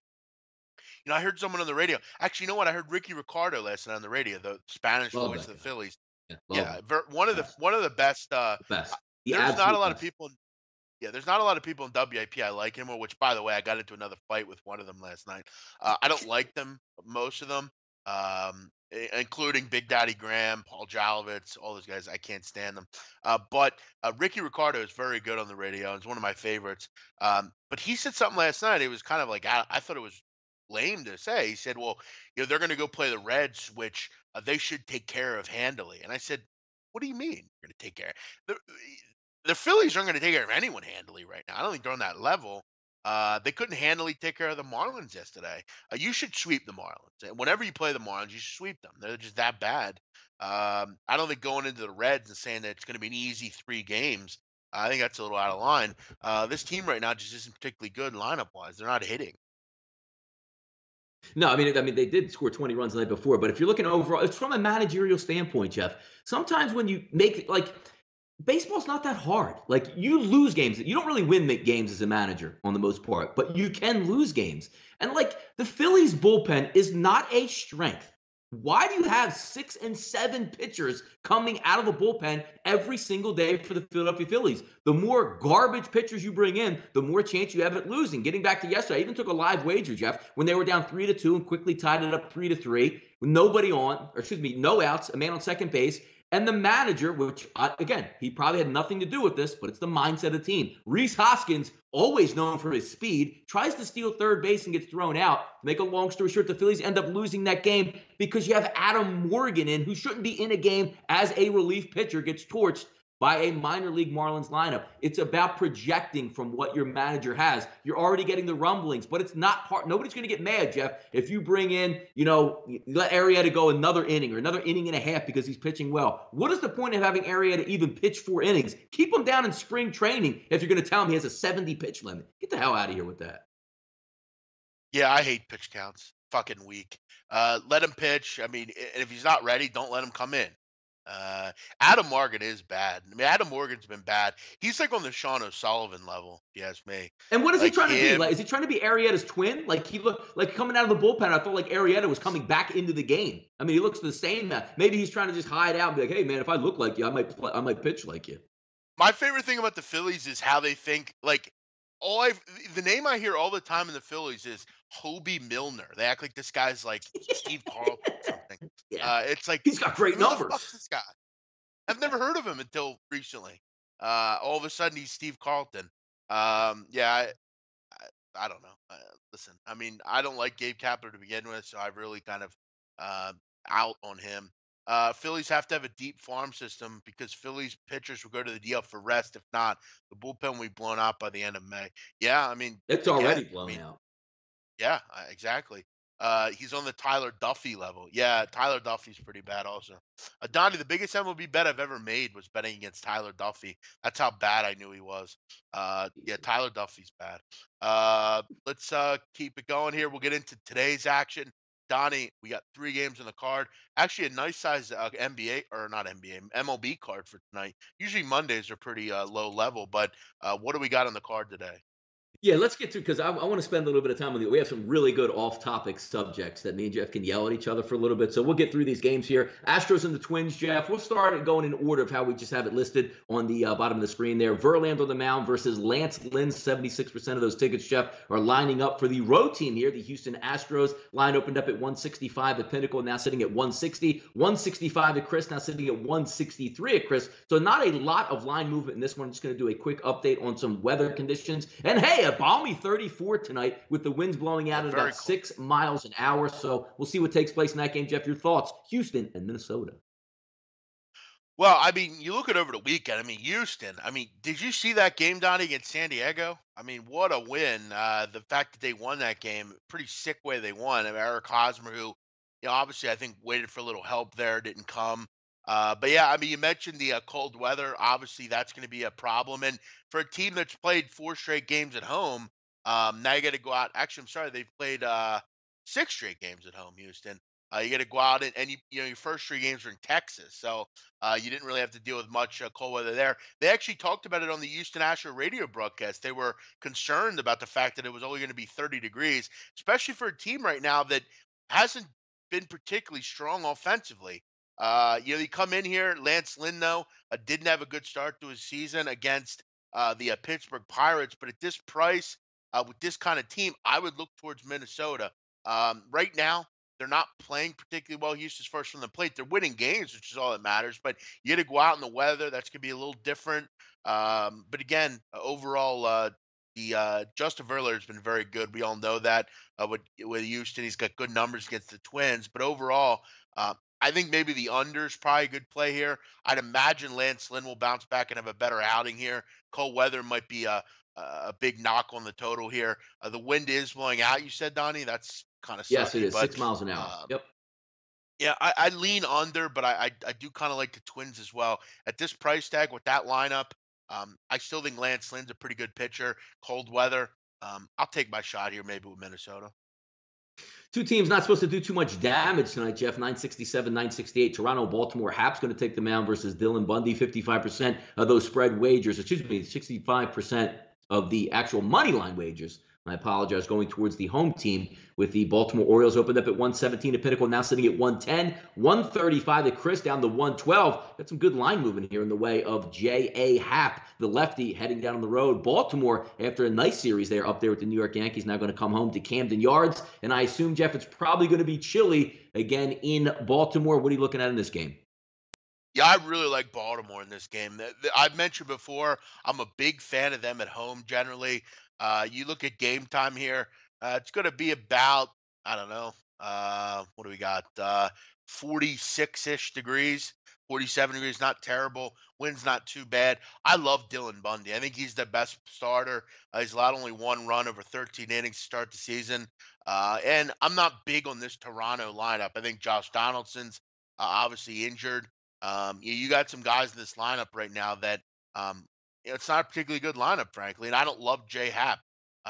I heard someone on the radio. Actually, you know what? I heard Ricky Ricardo last night on the radio, the Spanish Love voice that of the guy. Phillies. Yeah, love Yeah, him. Best. one of the best. The best. The There's not a absolute lot of best. people. Yeah, there's not a lot of people in WIP I like anymore. Which, by the way, I got into another fight with one of them last night. I don't like them, most of them, including Big Daddy Graham, Paul Jalovitz, all those guys. I can't stand them. But Ricky Ricardo is very good on the radio. It's one of my favorites. But he said something last night. It was kind of like I thought it was lame to say. He said, "Well, they're going to go play the Reds, which they should take care of handily." And I said, "What do you mean you're going to take care? The, the Phillies aren't going to take care of anyone handily right now. I don't think they're on that level. They couldn't handily take care of the Marlins yesterday. You should sweep the Marlins. And whenever you play the Marlins, you should sweep them. They're just that bad. I don't think going into the Reds and saying that it's going to be an easy 3 games. I think that's a little out of line. This team right now just isn't particularly good lineup wise. They're not hitting. No, I mean, they did score 20 runs the night before, but if you're looking overall, it's from a managerial standpoint, Jeff. Sometimes when you make like baseball's not that hard. Like you lose games. You don't really win games as a manager on the most part, but you can lose games. And like the Phillies bullpen is not a strength. Why do you have 6 and 7 pitchers coming out of the bullpen every single day for the Philadelphia Phillies? The more garbage pitchers you bring in, the more chance you have at losing. Getting back to yesterday, I even took a live wager, Jeff, when they were down 3-2 and quickly tied it up 3-3 with nobody on, or excuse me, no outs, a man on second base. And the manager, which, again, he probably had nothing to do with this, but it's the mindset of the team. Rhys Hoskins, always known for his speed, tries to steal third base and gets thrown out. To make a long story short, the Phillies end up losing that game because you have Adam Morgan in, who shouldn't be in a game as a relief pitcher, gets torched by a minor league Marlins lineup. It's about projecting from what your manager has. You're already getting the rumblings, but it's not hard. Nobody's going to get mad, Jeff, if you bring in, let Arrieta go another inning or another inning and a half because he's pitching well. What is the point of having Arrieta even pitch 4 innings? Keep him down in spring training if you're going to tell him he has a 70 pitch limit. Get the hell out of here with that. Yeah, I hate pitch counts. Fucking weak. Let him pitch. I mean, and if he's not ready, don't let him come in. Adam Morgan is bad. I mean, Adam Morgan's been bad. He's like on the Sean O'Sullivan level, if you ask me. And what is he Like trying to be? him, Like, is he trying to be Arrieta's twin? Like he looked like coming out of the bullpen. I felt like Arrieta was coming back into the game. I mean, he looks the same now. Maybe he's trying to just hide out and be like, "Hey, man, if I look like you, I might pitch like you." my favorite thing about the Phillies is how they think. Like the name I hear all the time in the Phillies is Hobie Milner. They act like this guy's like Steve Carlton or something. Yeah, It's like, he's got great who the numbers. fuck's this guy? I've never heard of him until recently. All of a sudden he's Steve Carlton. Yeah, I don't know. Listen, I mean, I don't like Gabe Kapler to begin with, so I've really kind of uh, out on him. Phillies have to have a deep farm system because Phillies pitchers will go to the DL for rest. If not, the bullpen will be blown out by the end of May. Yeah, I mean, It's already again, I blown mean, out. yeah, exactly. He's on the Tyler Duffy level. Yeah, Tyler Duffy's pretty bad also. Donnie, the biggest MLB bet I've ever made was betting against Tyler Duffy. That's how bad I knew he was. Yeah, Tyler Duffy's bad. Let's keep it going here. We'll get into today's action. Donnie, we got 3 games on the card. Actually, a nice size NBA or not NBA, MLB card for tonight. Usually Mondays are pretty low level, but what do we got on the card today? Yeah, let's get to because I want to spend a little bit of time with you. We have some really good off-topic subjects that me and Jeff can yell at each other for a little bit. So we'll get through these games here. Astros and the Twins, Jeff. We'll start it going in order of how we just have it listed on the bottom of the screen there. Verlander on the mound versus Lance Lynn. 76% of those tickets, Jeff, are lining up for the road team here. The Houston Astros line opened up at 165 at Pinnacle, now sitting at 160. 165 at Chris, now sitting at 163 at Chris. So not a lot of line movement in this one. I'm just going to do a quick update on some weather conditions. And hey, Yeah, balmy 34 tonight with the winds blowing Yeah, out at very about cool. 6 miles an hour. So we'll see what takes place in that game. Jeff, your thoughts? Houston and Minnesota. Well, I mean, you look at over the weekend. I mean, Houston. I mean, did you see that game, Donnie, against San Diego? I mean, what a win! The fact that they won that game, pretty sick way they won. I mean, Eric Hosmer, who, obviously I think waited for a little help there, didn't come. But yeah, I mean, you mentioned the cold weather. Obviously, that's going to be a problem. And for a team that's played four straight games at home, now you got to go out. Actually, I'm sorry, they've played six straight games at home, Houston. You got to go out and your first three games are in Texas, so you didn't really have to deal with much cold weather there. They actually talked about it on the Houston Astro radio broadcast. They were concerned about the fact that it was only going to be 30 degrees, especially for a team right now that hasn't been particularly strong offensively. You come in here, Lance Lynn, though, didn't have a good start to his season against the Pittsburgh Pirates, but at this price, with this kind of team, I would look towards Minnesota. Right now, they're not playing particularly well. Houston's first from the plate. They're winning games, which is all that matters. But you got to go out in the weather. That's going to be a little different. But again, overall, the Justin Verlander has been very good. We all know that with Houston, he's got good numbers against the Twins. But overall, I think maybe the under is probably a good play here. I'd imagine Lance Lynn will bounce back and have a better outing here. Cold weather might be a big knock on the total here. The wind is blowing out. You said, Donnie, that's kind of Yes, it sucky, is but 6 miles an hour. um, Yep. yeah, I lean under, but I do kind of like the Twins as well. At this price tag with that lineup, I still think Lance Lynn's a pretty good pitcher. Cold weather, I'll take my shot here, maybe with Minnesota. Two teams not supposed to do too much damage tonight, Jeff. 967, 968. Toronto, Baltimore. Hap's going to take the mound versus Dylan Bundy. 55% of those spread wagers, 65% of the actual money line wagers. I apologize, going towards the home team with the Baltimore Orioles opened up at 117 at Pinnacle, now sitting at 110. 135 at Chris, down to 112. Got some good line movement here in the way of J.A. Happ, the lefty, heading down the road. Baltimore, after a nice series there up there with the New York Yankees, now going to come home to Camden Yards. And I assume, Jeff, it's probably going to be chilly again in Baltimore. What are you looking at in this game? Yeah, I really like Baltimore in this game. I've mentioned before, I'm a big fan of them at home generally. You look at game time here, it's going to be about, I don't know, what do we got? 46-ish degrees, 47 degrees, not terrible. Wind's not too bad. I love Dylan Bundy. I think he's the best starter. He's allowed only one run over 13 innings to start the season. And I'm not big on this Toronto lineup. I think Josh Donaldson's obviously injured. You got some guys in this lineup right now that it's not a particularly good lineup, frankly. And I don't love Jay Happ.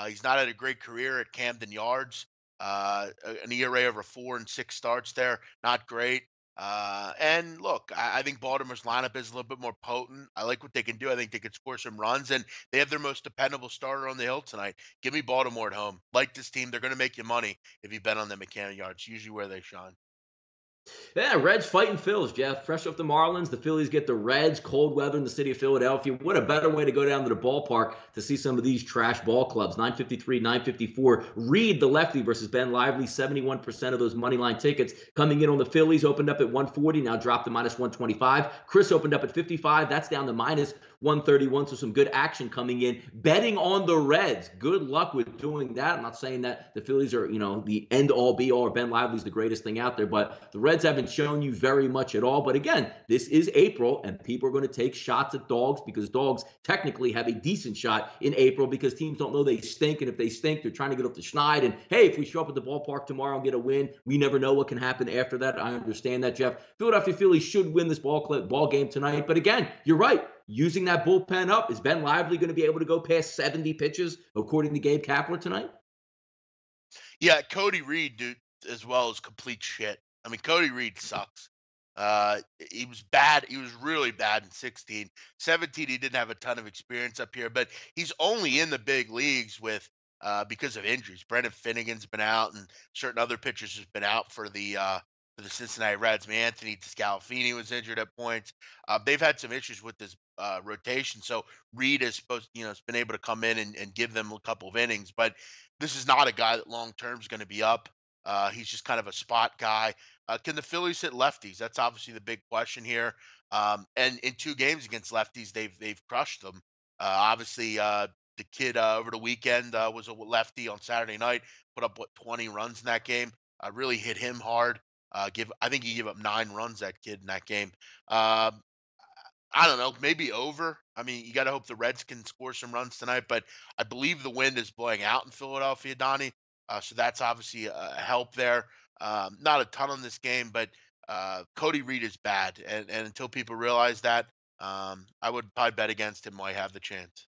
He's not had a great career at Camden Yards. An ERA over 4 and 6 starts there, not great. And look, I think Baltimore's lineup is a little bit more potent. I like what they can do. I think they could score some runs, and they have their most dependable starter on the hill tonight. Give me Baltimore at home. Like this team, they're going to make you money if you bet on them at Camden Yards. Usually where they shine. Yeah, Reds fighting Phils, Jeff. Fresh off the Marlins, the Phillies get the Reds. Cold weather in the city of Philadelphia. What a better way to go down to the ballpark to see some of these trash ball clubs. 953, 954. Reed, the lefty, versus Ben Lively. 71% of those money line tickets coming in on the Phillies. Opened up at 140, now dropped to minus 125. Chris opened up at 55. That's down to minus 131. So some good action coming in. Betting on the Reds. Good luck with doing that. I'm not saying that the Phillies are, the end all be all or Ben Lively's the greatest thing out there, but the Reds haven't shown you very much at all. But again, this is April and people are going to take shots at dogs because dogs technically have a decent shot in April because teams don't know they stink. And if they stink, they're trying to get off the schneid. And hey, if we show up at the ballpark tomorrow and get a win, we never know what can happen after that. I understand that, Jeff. Philadelphia Phillies should win this ball game tonight. But again, you're right. Using that bullpen up, is Ben Lively going to be able to go past 70 pitches according to Gabe Kapler tonight? Yeah, Cody Reed, dude, as well as complete shit. I mean, Cody Reed sucks. He was bad. He was really bad in 16. 17, he didn't have a ton of experience up here, but he's only in the big leagues with because of injuries. Brendan Finnegan's been out, and certain other pitchers has been out for the Cincinnati Reds. I mean, Anthony Scalfini was injured at points. They've had some issues with this rotation, so Reed is supposed, has been able to come in and give them a couple of innings, but this is not a guy that long term is going to be up. He's just kind of a spot guy. Can the Phillies hit lefties? That's obviously the big question here. And in two games against lefties, they've crushed them. Obviously, The kid over the weekend was a lefty on Saturday night. Put up what 20 runs in that game. Really hit him hard. I think he gave up 9 runs, that kid, in that game. Um, I don't know, maybe over. I mean, you got to hope the Reds can score some runs tonight, but I believe the wind is blowing out in Philadelphia, Donnie. So that's obviously a help there. Not a ton on this game, but Cody Reed is bad, and until people realize that, I would probably bet against him while I have the chance.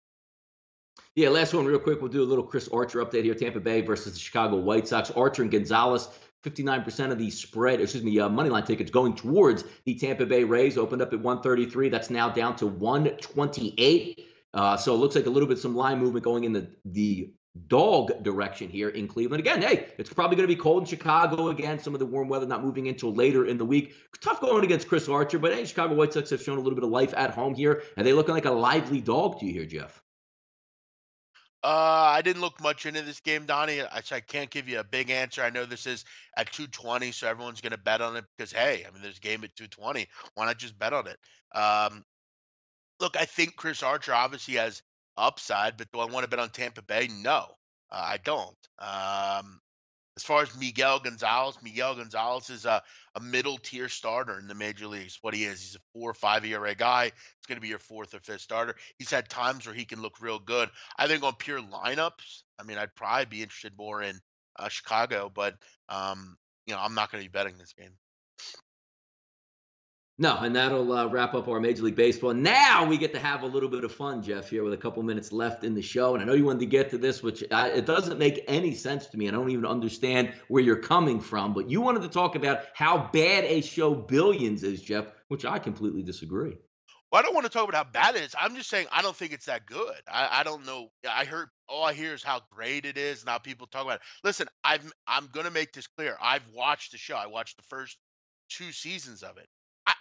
Yeah, last one real quick. We'll do a little Chris Archer update here. Tampa Bay versus the Chicago White Sox. Archer and Gonzalez, 59% of the spread, excuse me, money line tickets going towards the Tampa Bay Rays. Opened up at 133. That's now down to 128. So it looks like a little bit some line movement going in the dog direction here in Cleveland. Again, hey, it's probably going to be cold in Chicago again. Some of the warm weather not moving until later in the week. Tough going against Chris Archer, but hey, Chicago White Sox have shown a little bit of life at home here, and they looking like a lively dog to you here, Jeff. I didn't look much into this game, Donnie. So I can't give you a big answer. I know this is at 220, so everyone's going to bet on it because, hey, I mean, there's a game at 220. Why not just bet on it? Um, Look, I think Chris Archer obviously has upside, but do I want to bet on Tampa Bay? No, I don't. As far as Miguel Gonzalez is a middle tier starter in the major leagues. What he is, he's a 4 or 5 ERA guy. It's going to be your fourth or fifth starter. He's had times where he can look real good. I think on pure lineups, I mean, I'd probably be interested more in Chicago, but I'm not going to be betting this game. No, and that'll wrap up our Major League Baseball. Now we get to have a little bit of fun, Jeff, here with a couple minutes left in the show. And I know you wanted to get to this, which it doesn't make any sense to me. I don't even understand where you're coming from. But you wanted to talk about how bad a show Billions is, Jeff, which I completely disagree. Well, I don't want to talk about how bad it is. I'm just saying I don't think it's that good. I don't know. I heard all I hear is how great it is and how people talk about it. Listen, I'm gonna make this clear. I've watched the show. I watched the first 2 seasons of it.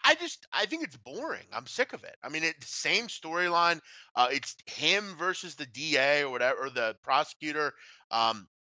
I think it's boring. I'm sick of it. I mean, it's the same storyline. It's him versus the DA or whatever, or the prosecutor.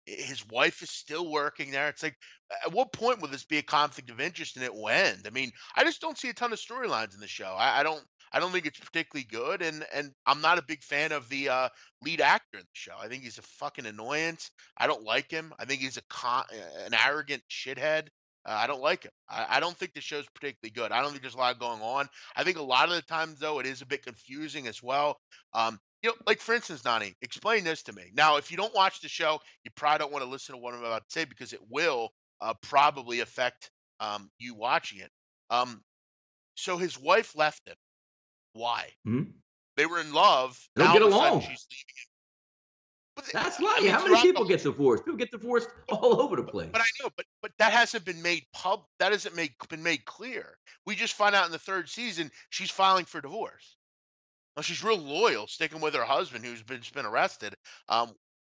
His wife is still working there. It's like, at what point will this be a conflict of interest and it will end? I mean, I just don't see a ton of storylines in the show. I don't think it's particularly good, and I'm not a big fan of the lead actor in the show. I think he's a fucking annoyance. I don't like him. I think he's an arrogant shithead. I don't like him. I don't think the show's particularly good. I don't think there's a lot going on. I think a lot of the times, though, it is a bit confusing as well. Like for instance, Nani, explain this to me. Now, if you don't watch the show, you probably don't want to listen to what I'm about to say because it will probably affect you watching it. So his wife left him. Why? Mhm. They were in love. They don't Now get all of a sudden along. she's leaving him. That's I life. mean, How many throughout the people get divorced? People get divorced all over the But I place. know, but that hasn't been made that hasn't been made clear. We just find out in the third season she's filing for divorce. Well, she's real loyal, sticking with her husband who's been arrested.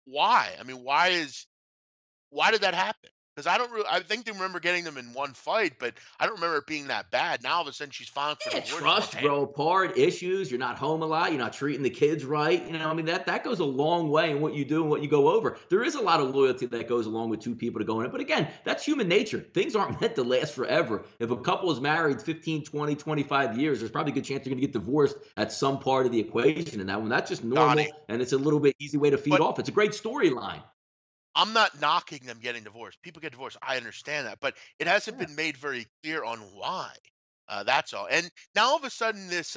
Why? I mean, why did that happen? Because I think they remember getting them in one fight, but I don't remember it being that bad. Now all of a sudden she's filing for Yeah, divorce. trust Why? grow apart, issues. You're not home a lot. You're not treating the kids right. I mean that goes a long way in what you do and what you go over. There is a lot of loyalty that goes along with two people to go in it. But again, that's human nature. Things aren't meant to last forever. If a couple is married 15, 20, 25 years, there's probably a good chance they're going to get divorced at some part of the equation. And that one, that's just Donnie. normal. And it's a little bit easy way to feed But off. It's a great storyline. I'm not knocking them getting divorced. People get divorced. I understand that, but it hasn't Yeah. been made very clear on why. That's all. And now all of a sudden, this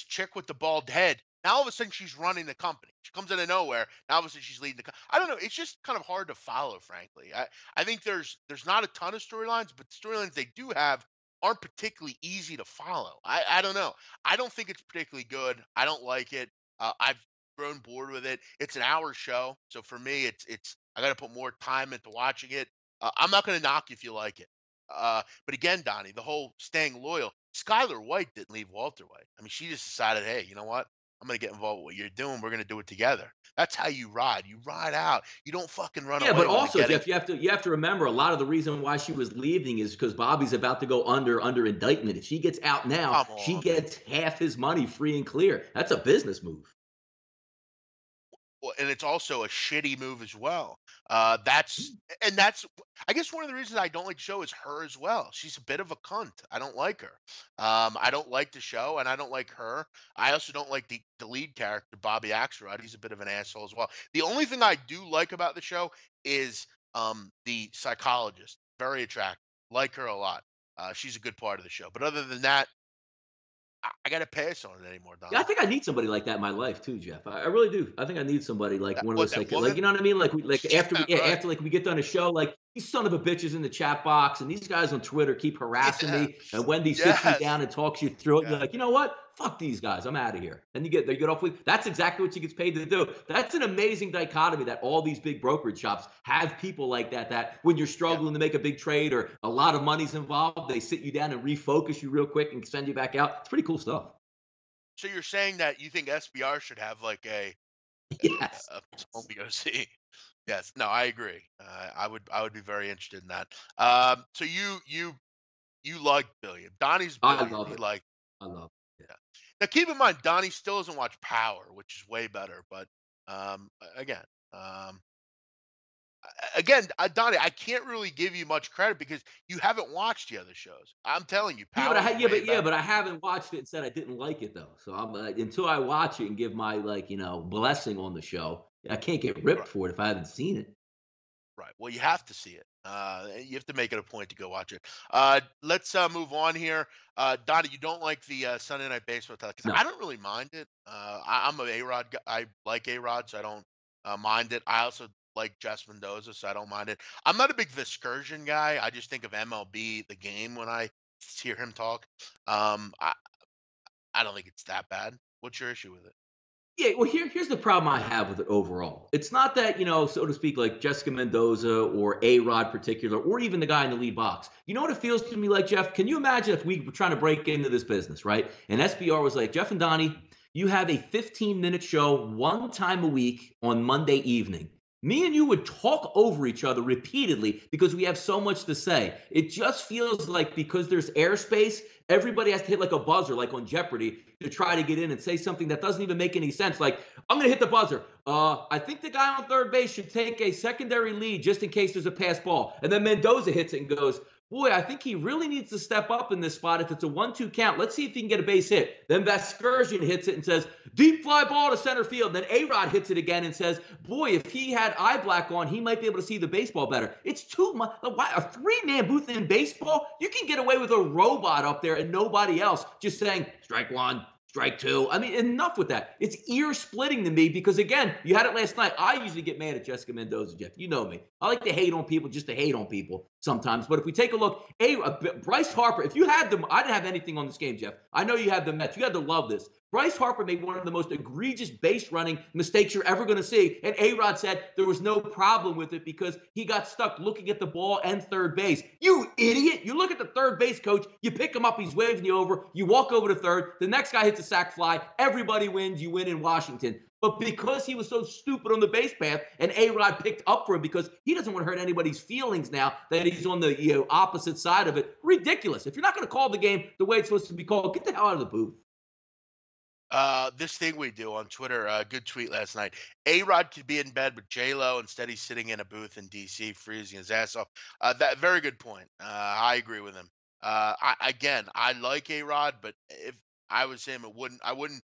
chick with the bald head. Now all of a sudden she's running the company. She comes out of nowhere. Now all of a sudden she's leading I don't know. It's just kind of hard to follow, frankly. I think there's not a ton of storylines, but the storylines they do have aren't particularly easy to follow. I don't know. I don't think it's particularly good. I don't like it. I've grown bored with it. It's an hour show, so for me, it's I got to put more time into watching it. I'm not going to knock you if you like it. But again, Donnie, the whole staying loyal. Skylar White didn't leave Walter White. I mean, she just decided, hey, you know what? I'm going to get involved with what you're doing. We're going to do it together. That's how you ride. You ride out. You don't fucking run Yeah, away but when the also, getting. Jeff, you have to remember a lot of the reason why she was leaving is because Bobby's about to go under indictment. If she gets out now, Come she on, man. gets half his money free and clear. That's a business move. Well, and it's also a shitty move as well. That's and that's I guess one of the reasons I don't like the show is her as well. She's a bit of a cunt. I don't like her. I don't like the show, and I don't like her. I also don't like the lead character, Bobby Axelrod. He's a bit of an asshole as well. The only thing I do like about the show is the psychologist. Very attractive. Like her a lot. She's a good part of the show. But other than that, I got to pass on it anymore, Yeah, I Donnie. think I need somebody like that in my life too, Jeff. I really do. I think I need somebody like That one of what those that like woman? you know what I mean? Like after Yeah, yeah, right. after like we get done a show, like these son of a bitches in the chat box and these guys on Twitter keep harassing Yeah. me. And Wendy sits you Yes. down and talks you through it. And you're Yes. like, you know what? Fuck these guys. I'm out of here. And they get off with that's exactly what she gets paid to do. That's an amazing dichotomy that all these big brokerage shops have people like that. That when you're Yeah. struggling to make a big trade or a lot of money's involved, they sit you down and refocus you real quick and send you back out. It's pretty cool stuff. So you're saying that you think SBR should have like Yes. a home Yes. to go see? Yes. No, I agree. I would be very interested in that. So you like Billion. Donnie's I Billion. love He it. like I love it. yeah. Now keep in mind, Donnie still doesn't watch Power, which is way better. But again, um, again, Donnie, I can't really give you much credit because you haven't watched the other shows. I'm telling you, Yeah, but I Power's had yeah, way but yeah, better. but I haven't watched it and said I didn't like it though. So I'm until I watch it and give my blessing on the show, I can't get ripped Right. for it if I haven't seen it. Right. Well, you have to see it. You have to make it a point to go watch it. Let's move on here. Donnie, you don't like the Sunday Night Baseball because I No. don't really mind it. I'm a A-Rod guy. I like A-Rod, so I don't mind it. I also like Jess Mendoza, so I don't mind it. I'm not a big Viscursion guy. I just think of MLB, the game, when I hear him talk. Um, I, I don't think it's that bad. What's your issue with it? Yeah, well, here's the problem I have with it overall. It's not that, so to speak, like Jessica Mendoza or A Rod particular, or even the guy in the lead box. You know what it feels to me like, Jeff? Can you imagine if we were trying to break into this business, right? And SBR was like, Jeff and Donnie, you have a 15-minute show one time a week on Monday evening. Me and you would talk over each other repeatedly because we have so much to say. It just feels like because there's airspace, everybody has to hit like a buzzer, like on Jeopardy, to try to get in and say something that doesn't even make any sense. Like, I'm going to hit the buzzer. I think the guy on third base should take a secondary lead just in case there's a pass ball. And then Mendoza hits it and goes, boy, I think he really needs to step up in this spot if it's a 1-2 count. Let's see if he can get a base hit. Then Vasgersian hits it and says, deep fly ball to center field. Then A-Rod hits it again and says, boy, if he had eye black on, he might be able to see the baseball better. It's too much. A three-man booth in baseball? You can get away with a robot up there and nobody else just saying, strike one, strike two. I mean, enough with that. It's ear splitting to me because, again, you had it last night. I usually get mad at Jessica Mendoza, Jeff. You know me. I like to hate on people just to hate on people sometimes. But if we take a look, Bryce Harper, if you had them, I didn't have anything on this game, Jeff. I know you had the Mets. You had to love this. Bryce Harper made one of the most egregious base running mistakes you're ever going to see. And A-Rod said there was no problem with it because he got stuck looking at the ball and third base. You idiot. You look at the third base coach, you pick him up, he's waving you over, you walk over to third, the next guy hits a sac fly, everybody wins, you win in Washington. But because he was so stupid on the base path and A-Rod picked up for him because he doesn't want to hurt anybody's feelings now that he's on the opposite side of it. Ridiculous. If you're not going to call the game the way it's supposed to be called, get the hell out of the booth. This thing we do on Twitter, good tweet last night. A-Rod could be in bed with J-Lo. Instead, he's sitting in a booth in D.C. freezing his ass off. That very good point. I agree with him. I like A-Rod, but if I was him, I wouldn't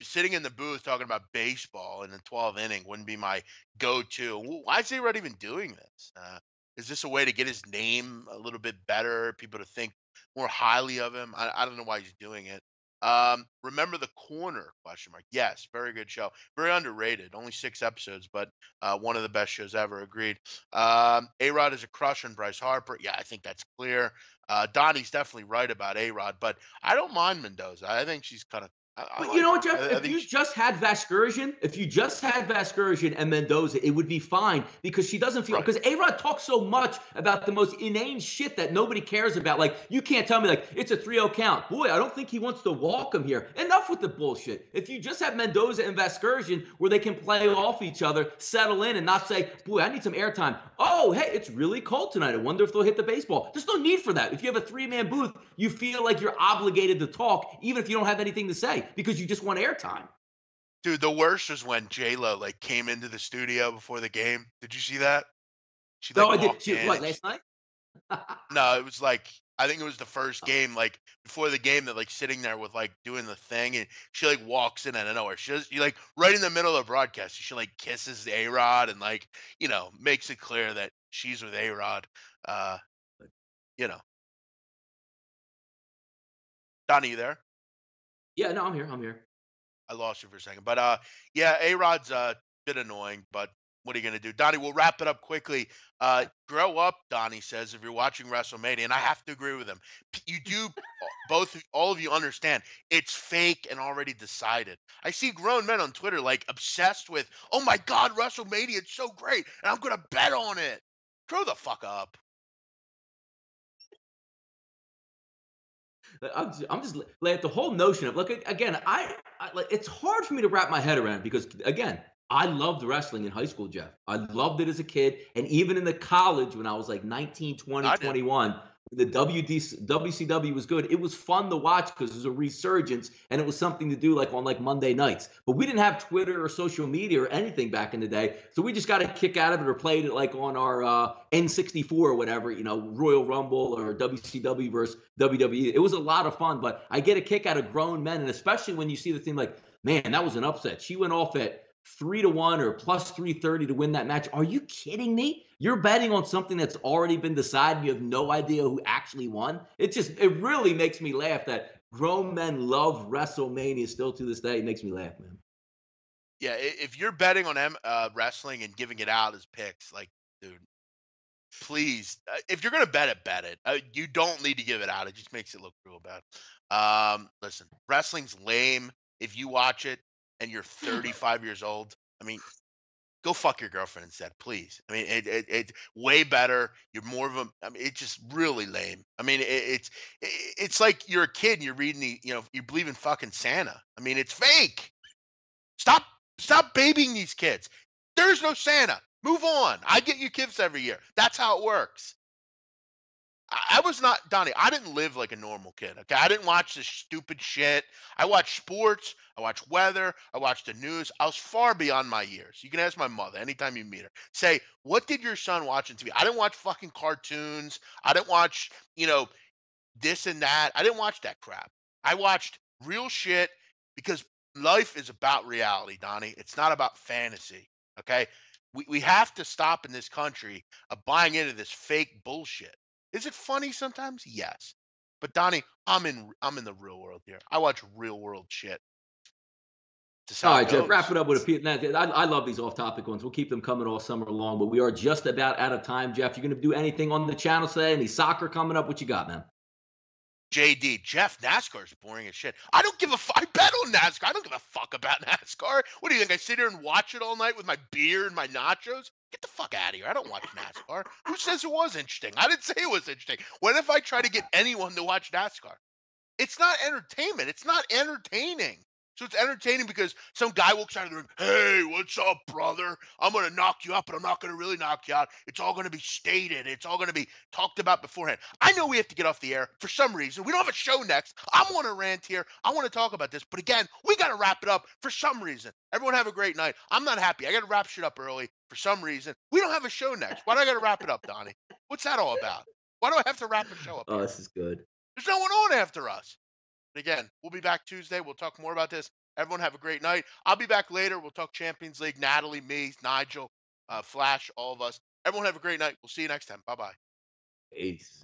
sitting in the booth talking about baseball in the 12th inning wouldn't be my go-to. Why is A-Rod even doing this? Is this a way to get his name a little bit better, people to think more highly of him? I don't know why he's doing it. Remember the corner? Question mark. Yes, very good show. Very underrated. Only 6 episodes, but one of the best shows ever. Agreed. A Rod is a crush on Bryce Harper. Yeah, I think that's clear. Donnie's definitely right about A Rod, but I don't mind Mendoza. I think she's kind of. I But you like know her. what, Jeff? I If think you just had Vasgersian and Mendoza, it would be fine because she doesn't feel right. because A-Rod talks so much about the most inane shit that nobody cares about. Like, you can't tell me like it's a 3-0 count. Boy, I don't think he wants to walk him here. Enough with the bullshit. If you just have Mendoza and Vasgersian where they can play off each other, settle in and not say, boy, I need some airtime. Oh, hey, it's really cold tonight. I wonder if they'll hit the baseball. There's no need for that. If you have a 3-man booth, you feel like you're obligated to talk, even if you don't have anything to say, because you just want airtime. Dude, the worst was when J Lo like came into the studio before the game. Did you see that? She No, like I did. walked She in what, and she last night? no, it was like I think it was the first Oh, game, like before the game, that like sitting there with like doing the thing, and she like walks in out of nowhere. She like right in the middle of the broadcast. She like kisses A Rod and like makes it clear that she's with A Rod. Uh, you know, Donnie, you there? yeah, no, I'm here. I'm here. I lost you for a second. But yeah, A Rod's a bit annoying, but what are you gonna do? Donnie, we'll wrap it up quickly. Grow up, Donnie says, if you're watching WrestleMania, and I have to agree with him. You do both all of you understand it's fake and already decided. I see grown men on Twitter like obsessed with, oh my god, WrestleMania, it's so great, and I'm gonna bet on it. Grow the fuck up. I'm just like the whole notion of, look, again, I like, it's hard for me to wrap my head around because, again, I loved wrestling in high school, Jeff. I loved it as a kid, and even in the college when I was like 19, 20, I did. 21, the WCW was good. It was fun to watch because it was a resurgence and it was something to do like on like Monday nights. But we didn't have Twitter or social media or anything back in the day, so we just got a kick out of it or played it like on our N64 or whatever, Royal Rumble or WCW versus WWE. It was a lot of fun, but I get a kick out of grown men, and especially when you see the thing like, man, that was an upset. She went off at 3-1 or plus 330 to win that match. Are you kidding me? You're betting on something that's already been decided. You have no idea who actually won. It really makes me laugh that grown men love WrestleMania still to this day. It makes me laugh, man. Yeah, if you're betting on wrestling and giving it out as picks, like, dude, please, if you're gonna bet it. You don't need to give it out. It just makes it look real bad. Listen, wrestling's lame. If you watch it and you're 35 years old, I mean, go fuck your girlfriend instead, please. I mean, it way better. You're more of a. I mean, it's just really lame. I mean, it's like you're a kid and you're reading you believe in fucking Santa. I mean, it's fake. Stop stop babying these kids. There's no Santa. Move on. I get you gifts every year. That's how it works. I was not Donnie. I didn't live like a normal kid. Okay, I didn't watch this stupid shit. I watched sports. I watched weather. I watched the news. I was far beyond my years. You can ask my mother anytime you meet her. Say, what did your son watch on TV? I didn't watch fucking cartoons. I didn't watch this and that. I didn't watch that crap. I watched real shit because life is about reality, Donnie. It's not about fantasy. Okay. We have to stop in this country of buying into this fake bullshit. Is it funny sometimes? Yes. But Donnie, I'm in the real world here. I watch real world shit. That's All how it right, Jeff, wrap goes. it up with a I love these off-topic ones. We'll keep them coming all summer long, but we are just about out of time, Jeff. You're going to do anything on the channel today? Any soccer coming up? What you got, man? JD, Jeff, NASCAR is boring as shit. I don't give a fuck. I bet on NASCAR. I don't give a fuck about NASCAR. What do you think? I sit here and watch it all night with my beer and my nachos? Get the fuck out of here. I don't watch NASCAR. Who says it was interesting? I didn't say it was interesting. What if I try to get anyone to watch NASCAR? It's not entertainment. It's not entertaining. So it's entertaining because some guy walks out of the room. Hey, what's up, brother? I'm gonna knock you out, but I'm not gonna really knock you out. It's all gonna be stated. It's all gonna be talked about beforehand. I know we have to get off the air for some reason. We don't have a show next. I'm on a rant here. I want to talk about this, but again, we gotta wrap it up for some reason. Everyone have a great night. I'm not happy. I gotta wrap shit up early for some reason. We don't have a show next. Why do I gotta wrap it up, Donnie? What's that all about? Why do I have to wrap a show up Oh, here? this is good. There's no one on after us. Again, we'll be back Tuesday. We'll talk more about this. Everyone have a great night. I'll be back later. We'll talk Champions League. Natalie, me, Nigel, Flash, all of us. Everyone have a great night. We'll see you next time. Bye bye. Ace.